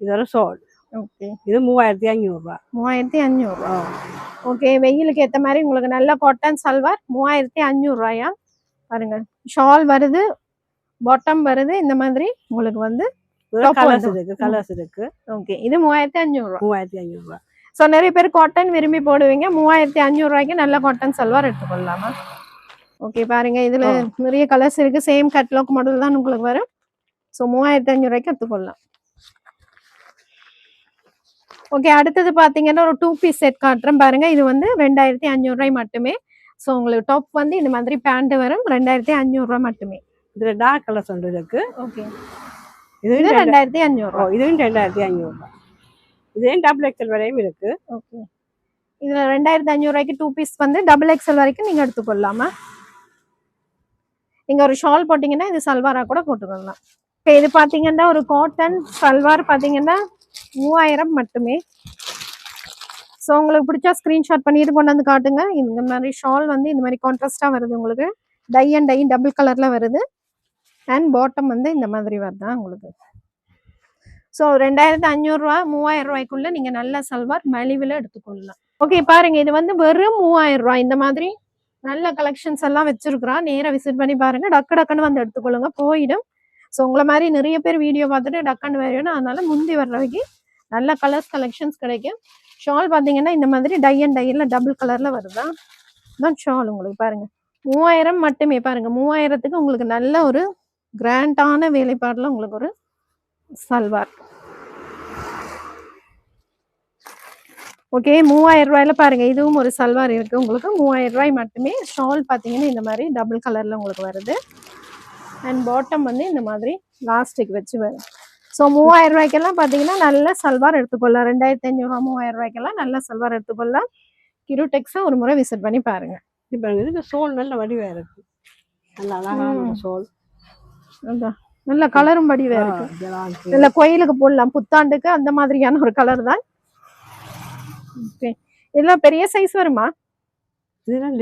இது ஒரு ஷால். ஓகே, இது 3500 ரூபாய். 3500 ரூபா. ஓகே, வெயிலுக்கு ஏத்த மாதிரி உங்களுக்கு நல்ல காட்டன் சல்வார் 3500 ரூபாயா. பாருங்க, ஷால் வருது, பாட்டம் வருது, இந்த மாதிரி உங்களுக்கு வந்து கலர்ஸ் இருக்கு. ஓகே, இது 3500 ரூபா. 3500 ரூபாய். ஸோ நிறைய பேர் காட்டன் விரும்பி போடுவீங்க. 3500 ரூபாய்க்கு நல்ல காட்டன் சல்வார் எடுத்துக்கொள்ளலாமா. ஓகே, பாருங்க, இதுல நிறைய கலர்ஸ் இருக்கு. சேம் கேட்லாக் மாடல் தான் உங்களுக்கு வரும். ஸோ 3500 ரூபாய்க்கு எடுத்துக்கொள்ளலாம். ஓகே, அடுத்தது பாத்தீங்கன்னா ஒரு 2 பீஸ் செட் காட்டுறேன் பாருங்க. இது வந்து 2500 ரூபாய் மட்டுமே. ஸோ உங்களுக்கு டாப் வந்து இந்த மாதிரி பேண்ட் வரும் 2500 ரூபாய் மட்டுமே. இதுல டார்க் கலர்ஸ் ஒன்று இருக்கு. ஓகே, இது 2500 ரூபாய். இதுவும் 2500 ரூபாய். இதே டபுள் எக்ஸல் வரையும் இருக்கு. ஓகே, இதுல 2500 ரூபாய்க்கு 2 பீஸ் வந்து டபுள் எக்ஸல் வரைக்கும் நீங்க எடுத்துக்கொள்ளலாமா. நீங்க ஒரு ஷால் போட்டீங்கன்னா இது சல்வாரா கூட போட்டுக்கொள்ளலாம். இது பாத்தீங்கன்னா ஒரு காட்டன் சல்வார் பாத்தீங்கன்னா 3000 மட்டுமே. ஸோ உங்களுக்கு பிடிச்சா ஸ்கிரீன்ஷாட் பண்ணிட்டு கொண்டு வந்து காட்டுங்க. இந்த மாதிரி ஷால் வந்து இந்த மாதிரி கான்ட்ராஸ்டா வருது, உங்களுக்கு டை அண்ட் டை டபுள் கலர்ல வருது. அண்ட் பாட்டம் வந்து இந்த மாதிரி வருதா உங்களுக்கு. ஸோ 2500 ரூபா 3000 ரூபாய்க்குள்ள நீங்க நல்ல சல்வார் மலிவில் எடுத்துக்கொள்ளலாம். ஓகே, பாருங்க, இது வந்து வெறும் 3000 ரூபாய். இந்த மாதிரி நல்ல கலெக்ஷன்ஸ் எல்லாம் வச்சிருக்கிறோம். நேரா விசிட் பண்ணி பாருங்க, டக்கு டக்குன்னு வந்து எடுத்துக்கொள்ளுங்க, போயிடும். ஸோ உங்களை மாதிரி நிறைய பேர் வீடியோ பார்த்துட்டு டக்குன்னு வரையணும், அதனால முந்தி வர்றவைக்கு நல்ல கலர்ஸ் கலெக்ஷன்ஸ் கிடைக்கும். ஷால் பார்த்தீங்கன்னா இந்த மாதிரி டை அண்ட் டைல டபுள் கலர்ல வருதா தான் ஷால் உங்களுக்கு. பாருங்க 3000 மட்டுமே. பாருங்க 3000க்கு உங்களுக்கு நல்ல ஒரு கிராண்டான வேலைப்பாடுல உங்களுக்கு ஒரு சல்வார். ஓகே, 3000 ரூபாயில பாருங்க, இதுவும் ஒரு சல்வார் இருக்கு உங்களுக்கு. 3000 ரூபாய் மட்டுமே. ஷால் பார்த்தீங்கன்னா இந்த மாதிரி டபுள் கலர்ல உங்களுக்கு வருது. அண்ட் பாட்டம் வந்து இந்த மாதிரி லாஸ்டிக் வச்சு வரும். ஸோ 3000 ரூபாய்க்கெல்லாம் பார்த்தீங்கன்னா நல்ல சல்வார் எடுத்துக்கொள்ளலாம். 2500 3000 ரூபாய்க்கெல்லாம் நல்ல சல்வார் எடுத்துக்கொள்ளலாம். கிருடெக்ஸை ஒரு முறை விசிட் பண்ணி பாருங்க. இப்போ இதுக்கு சோல் நல்ல வடிவா இருக்கு, நல்ல அழகான சோல். அதான் நல்ல கலரும் வடிவா இருக்கு. இல்ல கோயிலுக்கு போடலாம், புத்தாண்டுக்கு அந்த மாதிரியான ஒரு கலர் தான். ஓகே, இதெல்லாம் பெரிய சைஸ் வருமா? இதெல்லாம்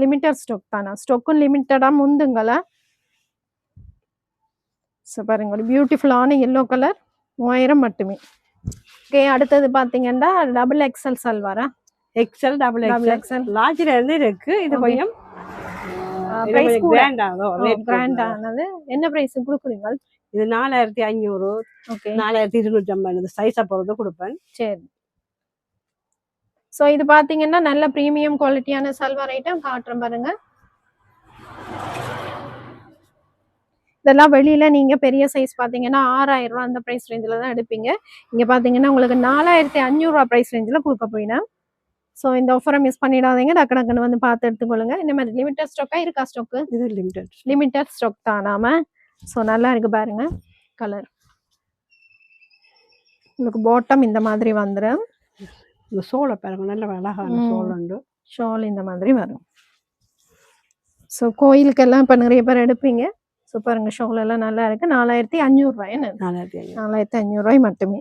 லிமிட்டட் ஸ்டாக் தானா? ஸ்டாக்கும் லிமிட்டடா முந்துங்களா? ஸோ பாருங்க, ஒரு பியூட்டிஃபுல்லான எல்லோ கலர் 3000 மட்டுமே. ஓகே, அடுத்தது பாத்தீங்கன்னா டபுள் எக்ஸல் சல்வாரா? எக்ஸல் டபுள் எக்ஸல் லார்ஜ்ல இருந்து இருக்கு. இது கொஞ்சம் பிரைஸ் கிராண்டானது. கிராண்டானது என்ன பிரைஸ் கொடுக்குறீங்க? இது 4500. ஓகே, 4250 சைஸை பொறுத்து கொடுப்பேன். சரி. ஸோ இது பாத்தீங்கன்னா நல்ல ப்ரீமியம் குவாலிட்டியான சல்வார் ஐட்டம் காட்டுறேன் பாருங்க. இதெல்லாம் வெளியில நீங்க பெரிய சைஸ் பாத்தீங்கன்னா 6000 ரூபாய் அந்த பிரைஸ் ரேஞ்சில தான் எடுப்பீங்க. இங்க பாத்தீங்கன்னா உங்களுக்கு 4500 ரூபாய் பிரைஸ் ரேஞ்சில கொடுக்க போயினேன். ஸோ இந்த ஆஃபரை மிஸ் பண்ணிடாதீங்க, டக்கு டக்குன்னு வந்து பார்த்து எடுத்துக்கொள்ளுங்க. இந்த மாதிரி லிமிட்டட் ஸ்டாக்கா இருக்கா? ஸ்டாக்கு இது லிமிட்டட் ஸ்டாக் தானாம. ஸோ நல்லா இருக்கு பாருங்க கலர். உங்களுக்கு பாட்டம் இந்த மாதிரி வந்துடும். இந்த சோலை பாருங்க, நல்ல அழகான சோல் உண்டு. ஷால் இந்த மாதிரி வரும். ஸோ கோயிலுக்கெல்லாம் இப்போ நிறைய பேர் எடுப்பீங்க. ஸோ பாருங்க ஷால் எல்லாம் நல்லா இருக்கு. 4500 ரூபாய். 4500 ரூபாய் மட்டுமே.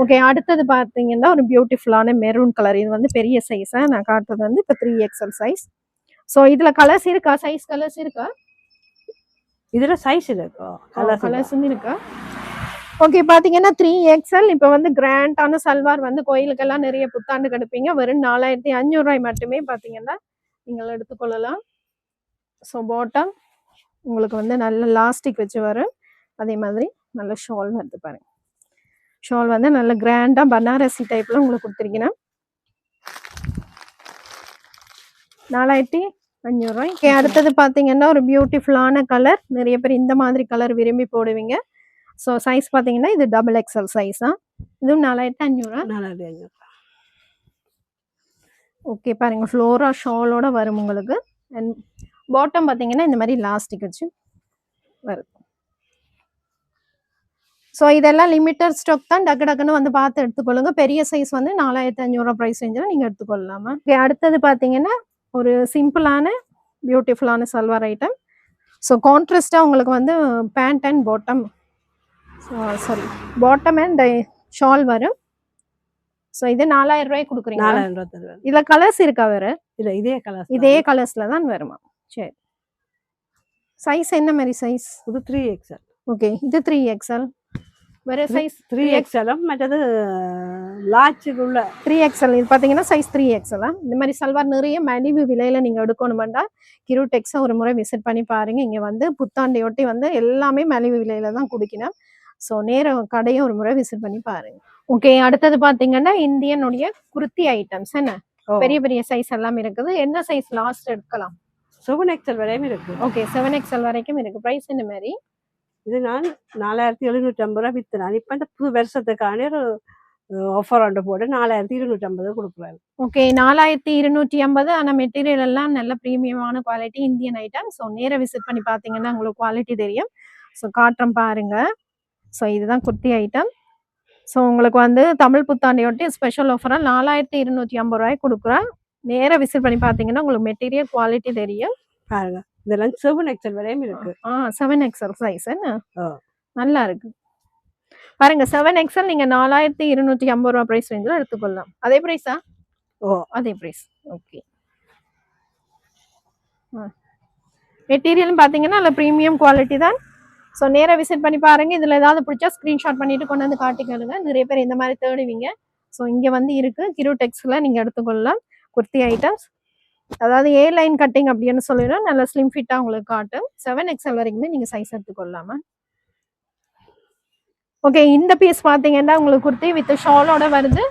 ஓகே, அடுத்தது பார்த்தீங்கன்னா ஒரு பியூட்டிஃபுல்லான மெரூன் கலர். இது வந்து பெரிய சைஸா நான் காட்டுறது வந்து இப்போ 3XL சைஸ். ஸோ இதுல கலர்ஸ் இருக்கா? சைஸ் கலர்ஸ் இருக்கா? இதுல சைஸ் இருக்கா? கலர்ஸும் இருக்கா? ஓகே, பாத்தீங்கன்னா 3XL இப்போ வந்து கிராண்டான சல்வார் வந்து கோயிலுக்கெல்லாம் நிறைய புத்தாண்டு எடுப்பீங்க. வெறும் 4500 ரூபாய் மட்டுமே பாத்தீங்கன்னா நீங்கள் எடுத்துக்கொள்ளலாம். ஸோ பாட்டம் உங்களுக்கு வந்து நல்ல லாஸ்டிக் வச்சு வரும். அதே மாதிரி நல்ல ஷால் வருது பாருங்க. ஷால் வந்து நல்ல கிராண்டா பனாரசி டைப்ல உங்களுக்கு கொடுத்துருக்கீங்கன்னா 4500 ரூபாய். அடுத்தது பாத்தீங்கன்னா ஒரு பியூட்டிஃபுல்லான கலர். நிறைய பேர் இந்த மாதிரி கலர் விரும்பி போடுவீங்க. ஸோ சைஸ் பாத்தீங்கன்னா இது டபுள் எக்ஸல் சைஸ் தான். இதுவும் 4500. ஓகே, பாருங்க ஃப்ளோரா ஷாலோட வரும் உங்களுக்கு. அண்ட் பாட்டம் பாத்தீங்கன்னா இந்த மாதிரி லாஸ்டிக் வச்சு வரும். ஸோ இதெல்லாம் லிமிட்டட் ஸ்டாக் தான், டக்கு டக்குன்னு வந்து பார்த்து எடுத்துக்கொள்ளுங்க. பெரிய சைஸ் வந்து 4500 ரூபாய் ப்ரைஸ் ரேஞ்சில் நீங்கள் எடுத்துக்கொள்ளலாமா. அடுத்தது பார்த்தீங்கன்னா ஒரு சிம்பிளான பியூட்டிஃபுல்லான சல்வார் ஐட்டம். ஸோ கான்ட்ராஸ்டாக உங்களுக்கு வந்து pant and bottom bottom and shawl வரும். ஸோ இது 4000 ரூபாய் கொடுக்குறீங்க. 4000 ரூபாய். இதில் கலர்ஸ் இருக்கா வேறு? இல்லை, இதே கலர்ஸில் தான் வருமா? சரி. சைஸ் என்ன மாதிரி சைஸ்? இது 3XL. ஓகே, இது 3XL. வேற சைஸ் 3XL மற்றது லார்ஜுக்குள்ள 3XL. இது பாத்தீங்கன்னா சைஸ் 3XL. இந்த மாதிரி சல்வார் நிறைய மலிவு விலையில நீங்க எடுக்கணும்னா கிருடெக்ஸை ஒரு முறை விசிட் பண்ணி பாருங்க. இங்க வந்து புத்தாண்டையொட்டி வந்து எல்லாமே மலிவு விலையில தான் கொடுக்கணும். ஸோ நேர கடையை ஒரு முறை விசிட் பண்ணி பாருங்க. ஓகே, அடுத்தது பாத்தீங்கன்னா இந்தியனுடைய குர்த்தி ஐட்டம்ஸ். என்ன பெரிய பெரிய சைஸ் எல்லாம் இருக்குது. என்ன சைஸ் லாஸ்ட் எடுக்கலாம்? 7XL வரையும் இருக்கு. ஓகே, 7XL வரைக்கும் இருக்கு. பிரைஸ் என்ன மாதிரி? இது நான் 4750 ரூபாய் வித்துறேன். இப்போ இந்த புது வருஷத்துக்கான ஒரு ஆஃபர் ஆண்டு போட்டு 4250 கொடுக்குறேன். ஓகே, 4250. ஆனால் மெட்டீரியல் எல்லாம் நல்ல ப்ரீமியமான குவாலிட்டி இந்தியன் ஐட்டம். ஸோ நேராக விசிட் பண்ணி பார்த்தீங்கன்னா உங்களுக்கு குவாலிட்டி தெரியும். ஸோ காட்டுறேன் பாருங்க. ஸோ இதுதான் குர்த்தி ஐட்டம். ஸோ உங்களுக்கு வந்து தமிழ் புத்தாண்டையொட்டி ஸ்பெஷல் ஆஃபராக 4250 ரூபாய் கொடுக்குறேன். நேராக விசிட் பண்ணி பார்த்தீங்கன்னா உங்களுக்கு மெட்டீரியல் குவாலிட்டி தெரியும் பாருங்க. இதெல்லாம் 7XL வரையும் இருக்கு. 7XL சைஸ் என்ன நல்லா இருக்கு பாருங்க. 7XL நீங்க 4250 ரூபாய் பிரைஸ் ரேஞ்சில் எடுத்துக்கொள்ளலாம். அதே பிரைஸா? அதே பிரைஸ். ஓகே, மெட்டீரியல் பாத்தீங்கன்னா நல்ல ப்ரீமியம் குவாலிட்டி தான். ஸோ நேராக விசிட் பண்ணி பாருங்க. இதுல ஏதாவது பிடிச்சா ஸ்கிரீன்ஷாட் பண்ணிட்டு கொண்டு வந்து காட்டிக்கலுங்க. நிறைய பேர் இந்த மாதிரி தேடுவீங்க. ஸோ இங்க வந்து இருக்கு கிருடெக்ஸ்ல நீங்க எடுத்துக்கொள்ளலாம் குர்த்தி ஐட்டம்ஸ். அதாவது ஏ லைன் கட்டிங் அப்படின்னு சொல்லிடும். நல்ல ஸ்லிம் ஃபிட்டா உங்களுக்கு காட்டும். 7XL வரைக்குமே நீங்க சைஸ் எடுத்துக்கொள்ளாம. ஓகே, இந்த பீஸ் பாத்தீங்கன்னா உங்களுக்கு குர்த்தி வித் ஷாலோட வருது.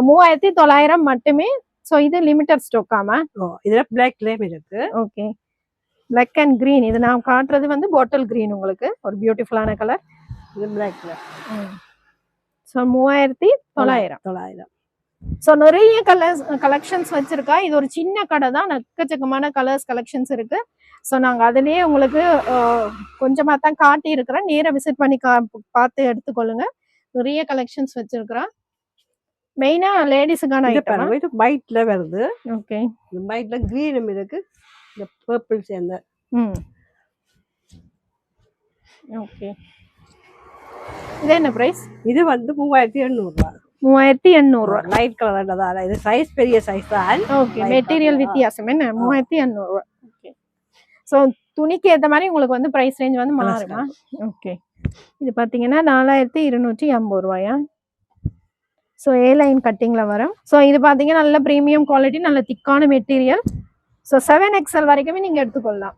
3900 மட்டுமே. ஸோ இது லிமிட்டட் ஸ்டாக்காமா? இதுல பிளாக்லயும் இருக்கு. Okay, black and green. இது நான் காட்டுறது வந்து பாட்டில் கிரீன். உங்களுக்கு ஒரு பியூட்டிஃபுல்லான கலர். இது பிளாக் கலர். ஸோ 3900. ஸோ நிறைய கலெக்ஷன்ஸ் வச்சிருக்கா. இது ஒரு சின்ன கடை தான், எக்கச்சக்கமான கலர்ஸ் கலெக்ஷன்ஸ் இருக்கு. ஸோ நாங்கள் அதுலேயே உங்களுக்கு கொஞ்சமாக தான் காட்டி இருக்கிறோம். நேராக விசிட் பண்ணி பார்த்து எடுத்துக்கொள்ளுங்க. நிறைய கலெக்ஷன்ஸ் வச்சிருக்கிறோம். மெயினா லேடிஸுக்கான ஐட்டம். இது பைட்ல வருது. ஓகே, இந்த பைட்ல கிரீனும் இருக்கு, இந்த பர்பிள் சேர்ந்த. ஓகே, இது என்ன பிரைஸ்? இது வந்து 3800 ரூபாய். 3800 லைட் கலர்ன்றதால இது சைஸ் பெரிய சைஸ் தான். ஓகே, மெட்டீரியல் வித்தியாசம் என்ன 3800 ரூபாய். ஓகே, ஸோ துணிக்கு ஏற்ற மாதிரி உங்களுக்கு வந்து ப்ரைஸ் ரேஞ்ச் வந்து மாறுமா? ஓகே, இது பார்த்தீங்கன்னா 4250 ரூபாயா. ஸோ ஏ லைன் கட்டிங்கில் வரும். ஸோ இது பார்த்தீங்கன்னா நல்ல ப்ரீமியம் குவாலிட்டி, நல்ல திக்கான மெட்டீரியல். ஸோ 7XL வரைக்குமே நீங்கள் எடுத்துக்கொள்ளலாம்.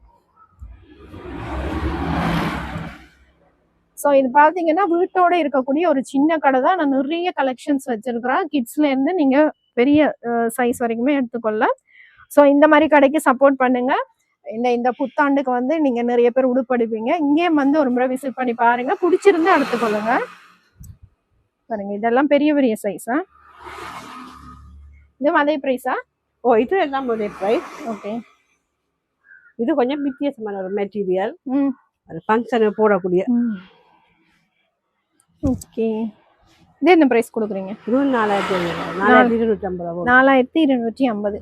ஸோ இது பார்த்தீங்கன்னா வீட்டோட இருக்கக்கூடிய ஒரு சின்ன கடை தான். நான் நிறைய கலெக்ஷன்ஸ் வச்சிருக்கிறேன். கிட்ஸ்லேருந்து நீங்கள் பெரிய சைஸ் வரைக்குமே எடுத்துக்கொள்ளலாம். ஸோ இந்த மாதிரி கடைக்கு சப்போர்ட் பண்ணுங்க. இந்த புத்தாண்டுக்கு வந்து நீங்கள் நிறைய பேர் உடுப்படுப்பீங்க. இங்கேயும் வந்து ஒரு முறை விசிட் பண்ணி பாருங்க, பிடிச்சிருந்தா எடுத்துக்கொள்ளுங்க. பாருங்க, இதெல்லாம் பெரிய பெரிய சைஸா? இதுவும் அதே ப்ரைஸா? ஓ, இது எல்லாம் ஒரே ப்ரைஸ். ஓகே, இது கொஞ்சம் வித்தியாசமான ஒரு மெட்டீரியல், அது ஃபங்க்ஷன் போடக்கூடிய. ஓகே, இது என்ன ப்ரைஸ் கொடுக்குறீங்க? இது 4250. 4250.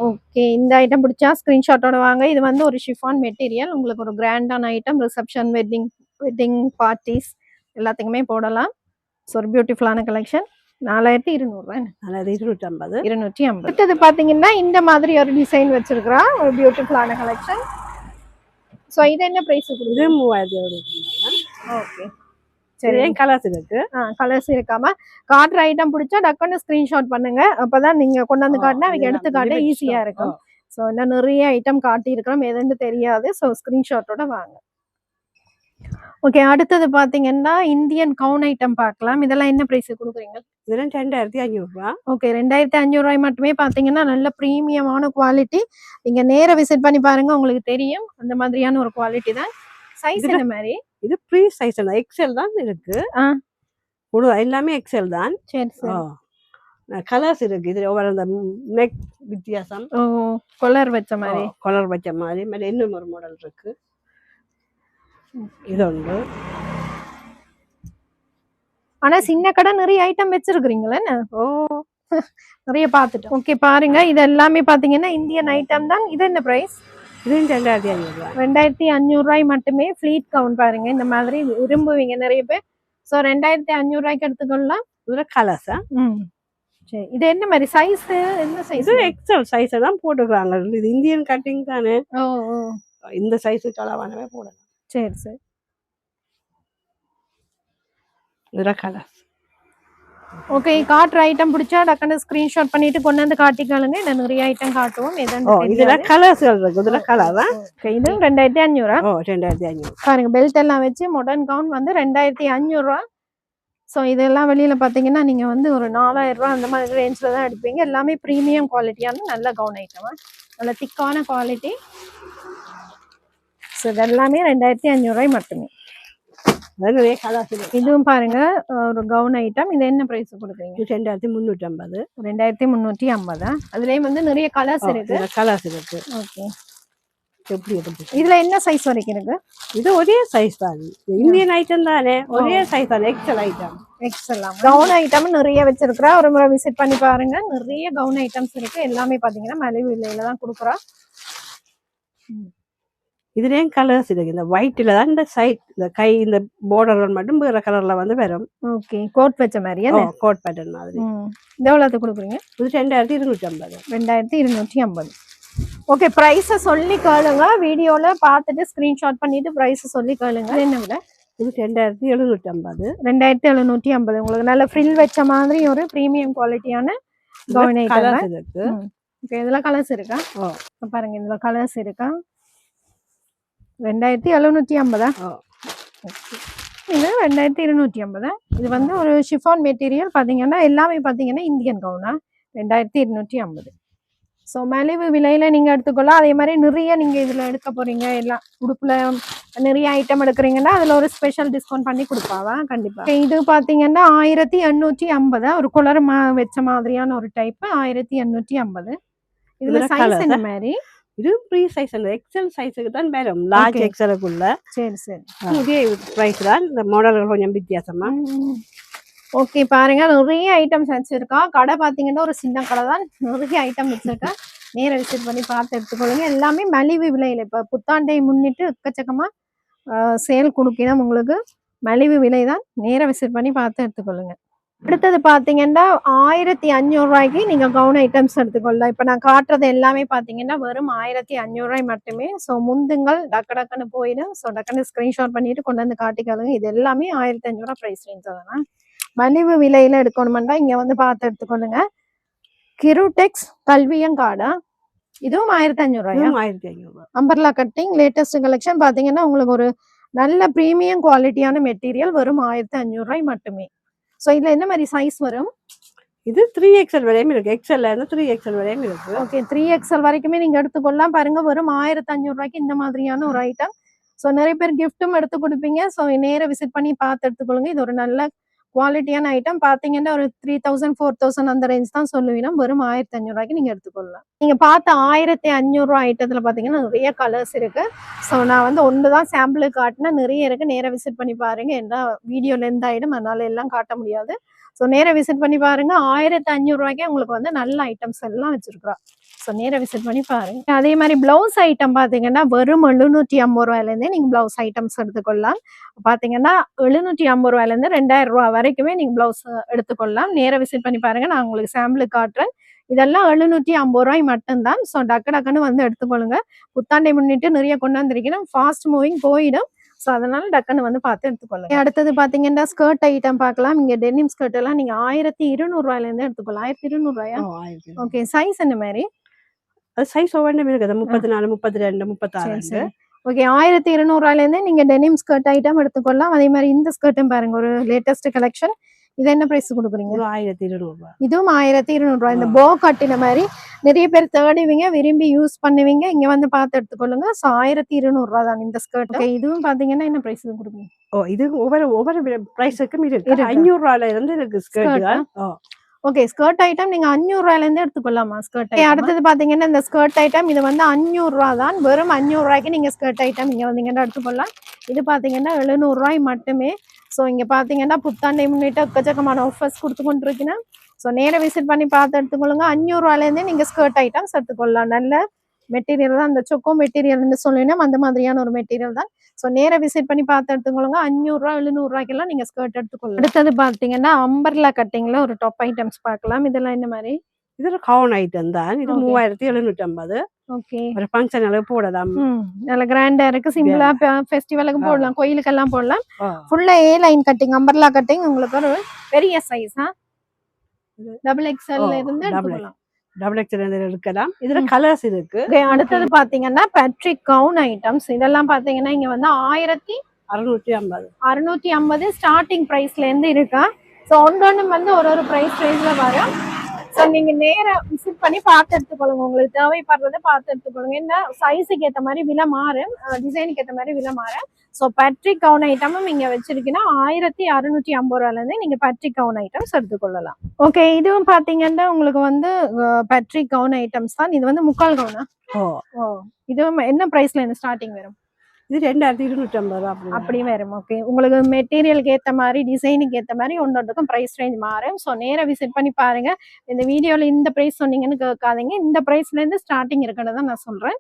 ஓகே, இந்த ஐட்டம் பிடிச்சா ஸ்க்ரீன்ஷாட்டோட வாங்க. இது வந்து ஒரு ஷிஃபான் மெட்டீரியல், உங்களுக்கு ஒரு கிராண்டான ஐட்டம். ரிசப்ஷன், வெட்டிங் பார்ட்டிஸ் எல்லாத்துக்குமே போடலாம். ஸோ ஒரு பியூட்டிஃபுல்லான கலெக்ஷன். 4200. 250. அடுத்தது பார்த்தீங்கன்னா இந்த மாதிரி ஒரு டிசைன் வச்சிருக்கிறா, ஒரு பியூட்டிஃபுல்லான கலெக்ஷன். ஸோ இது என்ன ப்ரைஸ்? இது 3000. ஓகே, சரி. கலர்ஸ் இருக்கு. கலர்ஸ் இருக்காம காட்டுற ஐட்டம் பிடிச்சா டக்குன்னு ஸ்கிரீன்ஷாட் பண்ணுங்க. அப்பதான் நீங்க கொண்டாந்து காட்டினா அவங்க எடுத்து காட்ட ஈஸியா இருக்கும். ஸோ இன்னும் நிறைய ஐட்டம் காட்டி இருக்கிறோம், எதுன்னு தெரியாது. ஸோ ஸ்கிரீன்ஷாட்டோட வாங்க. ஓகே, அடுத்தது பாத்தீங்கன்னா இந்தியன் கவுன் ஐட்டம் பார்க்கலாம். இதெல்லாம் என்ன பிரைஸ் கொடுக்குறீங்க? இதெல்லாம் 2500 ரூபாய். ஓகே, 2500 ரூபாய் மட்டுமே. பாத்தீங்கன்னா நல்ல பிரீமியமான குவாலிட்டி. நீங்க நேர விசிட் பண்ணி பாருங்க, உங்களுக்கு தெரியும் அந்த மாதிரியான ஒரு குவாலிட்டி தான். சைஸ் என்ன மாதிரி? இது ப்ரீ சைஸ் தான், எக்ஸ்எல் தான் இருக்கு. எல்லாமே எக்ஸ்எல் தான். சரி சரி. கலர்ஸ் இருக்கு. இது ஒவ்வொரு அந்த நெக் வித்தியாசம், கொலர் வச்ச மாதிரி மேல இன்னும் ஒரு மாடல் இருக்கு. இது ஒன்று. ஆனா சின்ன கடை நிறைய ஐட்டம் வச்சிருக்கீங்களா? நிறைய பார்த்துட்டு. ஓகே, பாருங்க, இது எல்லாமே பாத்தீங்கன்னா இந்தியன் ஐட்டம் தான். இது என்ன பிரைஸ்? இது 2500. 2500 ரூபாய் மட்டுமே. ஃபிளீட் கவுன் பாருங்க, இந்த மாதிரி விரும்புவீங்க நிறைய பேர். ஸோ 2500 ரூபாய்க்கு எடுத்துக்கொள்ளலாம். இதுல கலர்ஸா? சரி, இது என்ன மாதிரி சைஸ்? என்ன சைஸ்? இது எக்ஸ்எல் சைஸ் தான் போட்டுக்கிறாங்க. இது இந்தியன் கட்டிங் தானே. இந்த சைஸுக்கு அளவானவே போடலாம். சரி சரி. இதுல கலர்ஸ். ஓகே, காட்டுற ஐட்டம் பிடிச்சா டக்குன்னு ஸ்கிரீன்ஷாட் பண்ணிட்டு கொண்டு வந்து காட்டிக்காளுங்க. நான் நிறைய ஐட்டம் காட்டுவோம். இதுல கலர்ஸ் இருக்கு. இதுல கலர் தான். இது 2500. 2500. பாருங்க, பெல்ட் எல்லாம் வச்சு மாடர்ன் கவுன் வந்து 2500 ரூபா. ஸோ இதெல்லாம் வெளியில பாத்தீங்கன்னா நீங்க வந்து ஒரு 4000 ரூபா அந்த மாதிரி ரேஞ்சில தான் எடுப்பீங்க. எல்லாமே ப்ரீமியம் குவாலிட்டியான நல்ல கவுன் ஐட்டமா, நல்ல திக்கான குவாலிட்டி. ஸோ இதெல்லாமே 2500 ரூபாய் மட்டுமே. இதுவும் பாருங்க ஒரு கவுன் ஐட்டம். இது என்ன பிரைஸ் கொடுக்குறீங்க? 2350. 2350. அதுலயும் வந்து நிறைய கலர்ஸ் இருக்கு. ஓகே, இதுல என்ன சைஸ் வரைக்கும் இருக்கு? இது ஒரே சைஸ் தான். இந்தியன் ஐட்டம் தானே, ஒரே சைஸ் தான். XL item. XL gown item நிறைய வச்சிருக்கிறா. ஒரு முறை விசிட் பண்ணி பாருங்க. நிறைய கவுன் ஐட்டம்ஸ் இருக்கு. எல்லாமே பாத்தீங்கன்னா மலிவு விலையில தான் கொடுக்குறா. இதுலயும் கலர்ஸ் இருக்கு. இந்த ஒயிட்ல தான் இந்த சைட், இந்த கை, இந்த பார்டர்கள் மட்டும் வேற கலர்ல வந்து வரும். ஓகே, கோட் வச்ச மாதிரி. கோட் பேட்டர்ன் மாதிரி. இது எவ்வளவு கொடுக்குறீங்க? இது 2250. 2250. ஓகே, பிரைஸ சொல்லி கேளுங்க. வீடியோல பார்த்துட்டு ஸ்கிரீன்ஷாட் பண்ணிட்டு பிரைஸ் சொல்லி கேளுங்க. என்ன விலை? இது 2750. 2750. உங்களுக்கு நல்ல ஃப்ரில் வச்ச மாதிரி ஒரு பிரீமியம் குவாலிட்டியான கவுன் ஐட்டம் இருக்கு. ஓகே, இதுல கலர்ஸ் இருக்கா? பாருங்க, இதுல கலர்ஸ் இருக்கா? 2750. இது 2250. இது வந்து ஒரு ஷிஃபான் மெட்டீரியல். பாத்தீங்கன்னா எல்லாமே பாத்தீங்கன்னா இந்தியன் கவுனா. 2250. ஸோ மலிவு விலையில நீங்க எடுத்துக்கொள்ளலாம். அதே மாதிரி நிறைய நீங்க இதுல எடுக்க போறீங்க. எல்லாம் உடுப்புல நிறைய ஐட்டம் எடுக்கிறீங்கன்னா அதுல ஒரு ஸ்பெஷல் டிஸ்கவுண்ட் பண்ணி கொடுப்பாவா கண்டிப்பா. இது பாத்தீங்கன்னா 1850 ஒரு குளர் வச்ச மாதிரியான ஒரு டைப் 1850. இதுல சைஸ் என்ன மாதிரி? இது ஃப்ரீ சைஸ் அந்த எக்ஸல் சைஸுக்கு தான் வரும், லார்ஜ் எக்ஸலுக்குள்ள. சரி சரி, இதே பிரைஸ் தான், இந்த மாடல்கள் கொஞ்சம் வித்தியாசமா. ஓகே பாருங்க, நிறைய ஐட்டம்ஸ் வச்சிருக்கா. கடை பாத்தீங்கன்னா ஒரு சின்ன கடை தான், நிறைய ஐட்டம் வச்சிருக்கா. நேர விசிட் பண்ணி பார்த்து எடுத்துக்கொள்ளுங்க. எல்லாமே மலிவு விலையில, இப்ப புத்தாண்டை முன்னிட்டு எக்கச்சக்கமா சேல் கொடுக்கணும் உங்களுக்கு. மலிவு விலை தான், நேர விசிட் பண்ணி பார்த்து எடுத்துக்கொள்ளுங்க. அடுத்தது பாத்தீங்கன்னா 1500 ரூபாய்க்கு நீங்க கவுன் ஐட்டம்ஸ் எடுத்துக்கொள்ளலாம். இப்ப நான் காட்டுறது எல்லாமே பாத்தீங்கன்னா வெறும் 1500 ரூபாய் மட்டுமே. ஸோ முந்துங்கள் டக்கு டக்குன்னு போயிடும். ஸோ டக்குன்னு ஸ்கிரீன்ஷாட் பண்ணிட்டு கொண்டு வந்து காட்டிக்காளுங்க. இது எல்லாமே 1500 ரூபாய் பிரைஸ் ரேஞ்ச் தான். மலிவு விலையில எடுக்கணும்னா இங்க வந்து பார்த்து எடுத்துக்கொள்ளுங்க. கிருடெக்ஸ் கல்வியங்காடா, இதுவும் 1500 ரூபாயா? 1500. அம்பர்லா கட்டிங் லேட்டஸ்ட் கலெக்ஷன் பாத்தீங்கன்னா உங்களுக்கு ஒரு நல்ல பிரீமியம் குவாலிட்டியான மெட்டீரியல் வெறும் 1500 ரூபாய் மட்டுமே. சோ இதுல என்ன மாதிரி சைஸ் வரும்? இது 3XL வரையும் இருக்கு, எக்ஸ்எல்ல இருந்து 3XL வரையும் இருக்கு. ஓகே, 3XL வரைக்குமே நீங்க எடுத்துக்கொள்ளலாம். பாருங்க வெறும் 1500 ரூபாய்க்கு இந்த மாதிரியான ஒரு ஐட்டம். சோ நிறைய பேர் கிஃப்ட்டும் எடுத்து கொடுப்பீங்க. சோ நேர விசிட் பண்ணி பார்த்து எடுத்துக்கொள்ளுங்க. இது ஒரு நல்ல குவாலிட்டியான ஐட்டம். பாத்தீங்கன்னா ஒரு 3000 4000 அந்த ரேஞ்ச் தான் சொல்லுவீங்க. வெறும் 1500 ரூபாய்க்கு நீங்க எடுத்துக்கொள்ளலாம். நீங்க பார்த்த 1500 ரூபாய் ஐட்டத்துல பாத்தீங்கன்னா நிறைய கலர்ஸ் இருக்கு. ஸோ நான் வந்து ஒன்றுதான் சாம்பிளுக்கு காட்டினா, நிறைய இருக்கு. நேர விசிட் பண்ணி பாருங்க. என்ன வீடியோ லென்த் ஆயிடும், அதனால எல்லாம் காட்ட முடியாது. ஸோ நேர விசிட் பண்ணி பாருங்க. 1500 ரூபாய்க்கே உங்களுக்கு வந்து நல்ல ஐட்டம்ஸ் எல்லாம் வச்சிருக்கா. ஸோ நேர விசிட் பண்ணி பாருங்க. அதே மாதிரி பிளவுஸ் ஐட்டம் பாத்தீங்கன்னா வெறும் 750 ரூபாயிலேருந்தே நீங்க பிளவுஸ் ஐட்டம்ஸ் எடுத்துக்கொள்ளலாம். பாத்தீங்கன்னா 750 ரூபாயிலேருந்து 2000 ரூபாய் வரைக்குமே நீங்க பிளவுஸ் எடுத்துக்கொள்ளலாம். நேர விசிட் பண்ணி பாருங்க. நான் உங்களுக்கு சாம்பிளுக்கு காட்டுறேன். இதெல்லாம் 750 ரூபாய் மட்டும்தான். ஸோ டக்கு டக்குன்னு வந்து எடுத்துக்கொள்ளுங்க. புத்தாண்டை முன்னிட்டு நிறைய கொண்டு வந்திருக்கணும். ஃபாஸ்ட் மூவிங் போயிடும். ஸோ அதனால டக்குன்னு வந்து பார்த்து எடுத்துக்கொள்ளுங்க. அடுத்தது பாத்தீங்கன்னா ஸ்கர்ட் ஐட்டம் பார்க்கலாம். இங்க டெனிம் ஸ்கர்ட் எல்லாம் நீங்க 1200 ரூபாயிலேருந்து எடுத்துக்கொள்ளலாம். 1200 ரூபாயா? ஓகே, சைஸ் என்ன மாதிரி? அது சைஸ் ஒவ்வொன்றும் இருக்குது, 34 32 36. ஓகே, 1200 ரூபாயிலேருந்து நீங்க டெனிம் ஸ்கர்ட் ஐட்டம் எடுத்துக்கொள்ளலாம். அதே மாதிரி இந்த ஸ்கர்ட்டும் பாருங்க, ஒரு லேட்டஸ்ட் கலெக்ஷன். இது என்ன பிரைஸ் கொடுக்குறீங்க? 1200 ரூபாய். இதுவும் 1200 ரூபாய். இந்த போ கட்டின மாதிரி நிறைய பேர் தேடுவீங்க, விரும்பி யூஸ் பண்ணுவீங்க. இங்க வந்து பார்த்து எடுத்துக்கொள்ளுங்க. ஸோ 1200 ரூபாய் தான் இந்த ஸ்கர்ட். இதுவும் பாத்தீங்கன்னா என்ன பிரைஸ் கொடுக்குறீங்க? இது ஒவ்வொரு பிரைஸுக்கும் இருக்கு. 500 ரூபாயில இருந்து இருக்கு ஸ்கர்ட். ஓகே, ஸ்கர்ட் ஐட்டம் நீங்க 500 ரூபாயில இருந்து எடுத்துக்கொள்ளலாமா ஸ்கர்ட்? அடுத்தது பாத்தீங்கன்னா இந்த ஸ்கர்ட் ஐட்டம் இது வந்து 500 ரூபாய் தான். வெறும் 500 ரூபாய்க்கு நீங்க ஸ்கர்ட் ஐட்டம் இங்க வந்தீங்கன்னா எடுத்துக்கொள்ளலாம். இது பாத்தீங்கன்னா 700 ரூபாய் மட்டுமே. ஸோ இங்க பாத்தீங்கன்னா புத்தாண்டை முன்னிட்டு எக்கச்சக்கமான ஆஃபர்ஸ் கொடுத்து கொண்டு இருக்கீங்க. ஸோ நேர விசிட் பண்ணி பார்த்து எடுத்துக்கொள்ளுங்க. 500 ரூபாயில இருந்தே நீங்க ஸ்கர்ட் ஐட்டம்ஸ் எடுத்துக்கொள்ளலாம். நல்ல மெட்டீரியல் தான், அந்த சொக்கோ மெட்டீரியல்னு சொல்லினா அந்த மாதிரியான ஒரு மெட்டீரியல் தான். ஸோ நேர விசிட் பண்ணி பார்த்து எடுத்துக்கொள்ளுங்க. 500 ரூபாய் 700 ரூபாய்க்கெல்லாம் நீங்க ஸ்கர்ட் எடுத்துக்கொள்ளலாம். அடுத்தது பாத்தீங்கன்னா அம்பர்லா கட்டிங்ல ஒரு டாப் ஐட்டம்ஸ் பார்க்கலாம். இதெல்லாம் என்ன மாதிரி? இது கவுன் ஐட்டம் தான். இது 3750. ஓகே, ஒரு ஃபங்க்ஷன் அளவு போடலாம். நல்ல கிராண்டா இருக்கு. சிம்பிளா ஃபெஸ்டிவலுக்கு போடலாம், கோயிலுக்கு எல்லாம் போடலாம். ஃபுல்லா ஏ லைன் கட்டிங், அம்பர்லா கட்டிங். உங்களுக்கு ஒரு பெரிய சைஸ் டபுள் எக்ஸ்எல் இருந்து எடுத்துக்கலாம். டபுள் எக்ஸ்எல் எடுக்கலாம். இதுல கலர்ஸ் இருக்கு. அடுத்தது பாத்தீங்கன்னா பேட்ரிக் கவுன் ஐட்டம்ஸ். இதெல்லாம் பாத்தீங்கன்னா இங்க வந்து 1650 ஸ்டார்டிங் பிரைஸ்ல இருந்து இருக்கா. ஸோ ஒன்று வந்து ஒரு பிரைஸ் ரேஞ்ச்ல வரும். ஸோ நீங்க நேர விசிட் பண்ணி பார்த்து எடுத்துக்கொள்ளுங்க. உங்களுக்கு தேவைப்படுறதை பார்த்து எடுத்துக்கொள்ளுங்க. இந்த சைஸுக்கு ஏற்ற மாதிரி விலை மாறும், டிசைனுக்கு ஏற்ற மாதிரி விலை மாறும். ஸோ பேட்ரிக் கவுன் ஐட்டமும் இங்க வச்சிருக்கீங்கன்னா 1650 ரூபாயிலேருந்து நீங்க பேட்ரிக் கவுன் ஐட்டம்ஸ் எடுத்துக்கொள்ளலாம். ஓகே, இதுவும் பாத்தீங்கன்னா உங்களுக்கு வந்து பேட்ரிக் கவுன் ஐட்டம்ஸ் தான். இது வந்து முக்கால் கவுனா? இதுவும் என்ன பிரைஸ்ல இருந்து ஸ்டார்டிங் வரும்? இது 2250 அப்படி வரும். ஓகே, உங்களுக்கு மெட்டீரியலுக்கு ஏற்ற மாதிரி டிசைனுக்கு ஏற்ற மாதிரி ஒன்னொன்றுக்கும் பிரைஸ் ரேஞ்ச் மாறும். ஸோ நேர விசிட் பண்ணி பாருங்க. இந்த வீடியோல இந்த பிரைஸ் சொன்னீங்கன்னு கேட்காதீங்க, இந்த பிரைஸ்ல இருந்து ஸ்டார்டிங் இருக்குன்னு தான் நான் சொல்றேன்.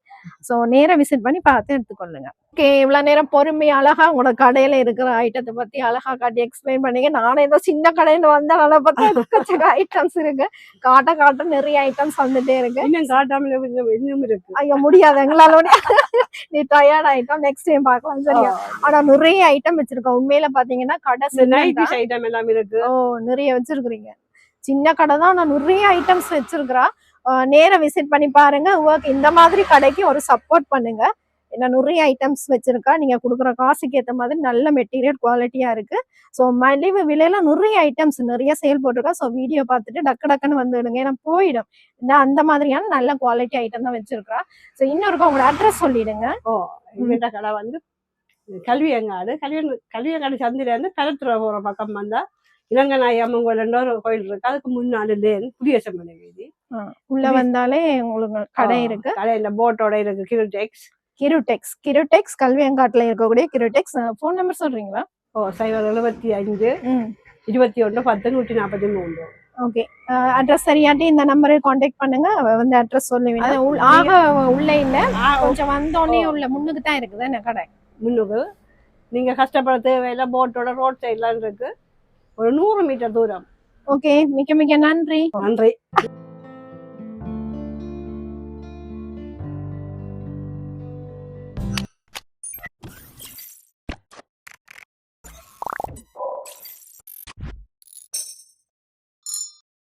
ஸோ நேர விசிட் பண்ணி பார்த்து எடுத்துக்கொள்ளுங்க. ஓகே, இவ்வளவு நேரம் பொறுமை அழகா உங்களோட கடையில இருக்கிற ஐட்டத்தை பத்தி அழகா காட்டி எக்ஸ்பிளைன் பண்ணீங்க. நானே ஏதோ சின்ன கடையில வந்தா நல்லா பார்த்தா ஐட்டம்ஸ் இருக்கு, காட்ட நிறைய ஐட்டம்ஸ் வந்துட்டே இருக்கு. இன்னும் காட்டாமல இன்னும் இருக்கு. ஐயோ முடியாது, எங்களால நீ டயர்ட் ஐட்டம் நெக்ஸ்ட் டைம் பார்க்கலாம். சரியா? ஆனா நிறைய ஐட்டம் வச்சிருக்கோம். உண்மையில பாத்தீங்கன்னா கடை ஐட்டம் எல்லாம் இருக்கு. நிறைய வச்சிருக்கீங்க. சின்ன கடை தான், ஆனா நிறைய ஐட்டம்ஸ் வச்சிருக்கிறா. நேர விசிட் பண்ணி பாருங்க. இந்த மாதிரி கடைக்கு ஒரு சப்போர்ட் பண்ணுங்க. ஏன்னா நிறைய ஐட்டம்ஸ் வச்சிருக்கா. நீங்க கொடுக்குற காசுக்கு ஏற்ற மாதிரி நல்ல மெட்டீரியல் குவாலிட்டியா இருக்கு. ஸோ மலிவு விலையில நிறைய ஐட்டம்ஸ் நிறைய சேல் போட்டிருக்கா. ஸோ வீடியோ பார்த்துட்டு டக்குன்னு வந்துடுங்க, ஏன்னா போயிடும். அந்த மாதிரியான நல்ல குவாலிட்டி ஐட்டம் தான் வச்சிருக்கா. ஸோ இன்னொருக்கா உங்களோட அட்ரஸ் சொல்லிடுங்க. இந்த கடை வந்து கல்வியங்காடு கல்வியங்காடு சந்தில இருந்து கலத்துறை போற பக்கம் வந்தா இளங்கநாயகி அம்மன் கோயில் ஒரு கோயில் இருக்கு. அதுக்கு முன்னாடி லேன் குடியரசமலை வீதி உள்ள வந்தாலே உங்களுக்கு கடை இருக்கு. கடையில போட்டோட இருக்கு கிருடெக்ஸ் கல்வியங்காட்டுல இருக்கக்கூடிய கிருடெக்ஸ். போன் நம்பர் சொல்றீங்களா? 075 21 10 143. ஓகே, அட்ரஸ் சரியாட்டி இந்த நம்பரை காண்டாக்ட் பண்ணுங்க. வந்து அட்ரஸ் சொல்லுவீங்க. ஆக உள்ள இல்ல, கொஞ்சம் வந்தோடனே உள்ள முன்னுக்கு தான் இருக்குது என்ன கடை. முன்னுக்கு நீங்க கஷ்டப்பட தேவையில்ல. போட்டோட ரோட் சைட்லாம் இருக்கு, ஒரு 100 மீட்டர் தூரம். ஓகே, மிக்க மிக்க நன்றி. நன்றி.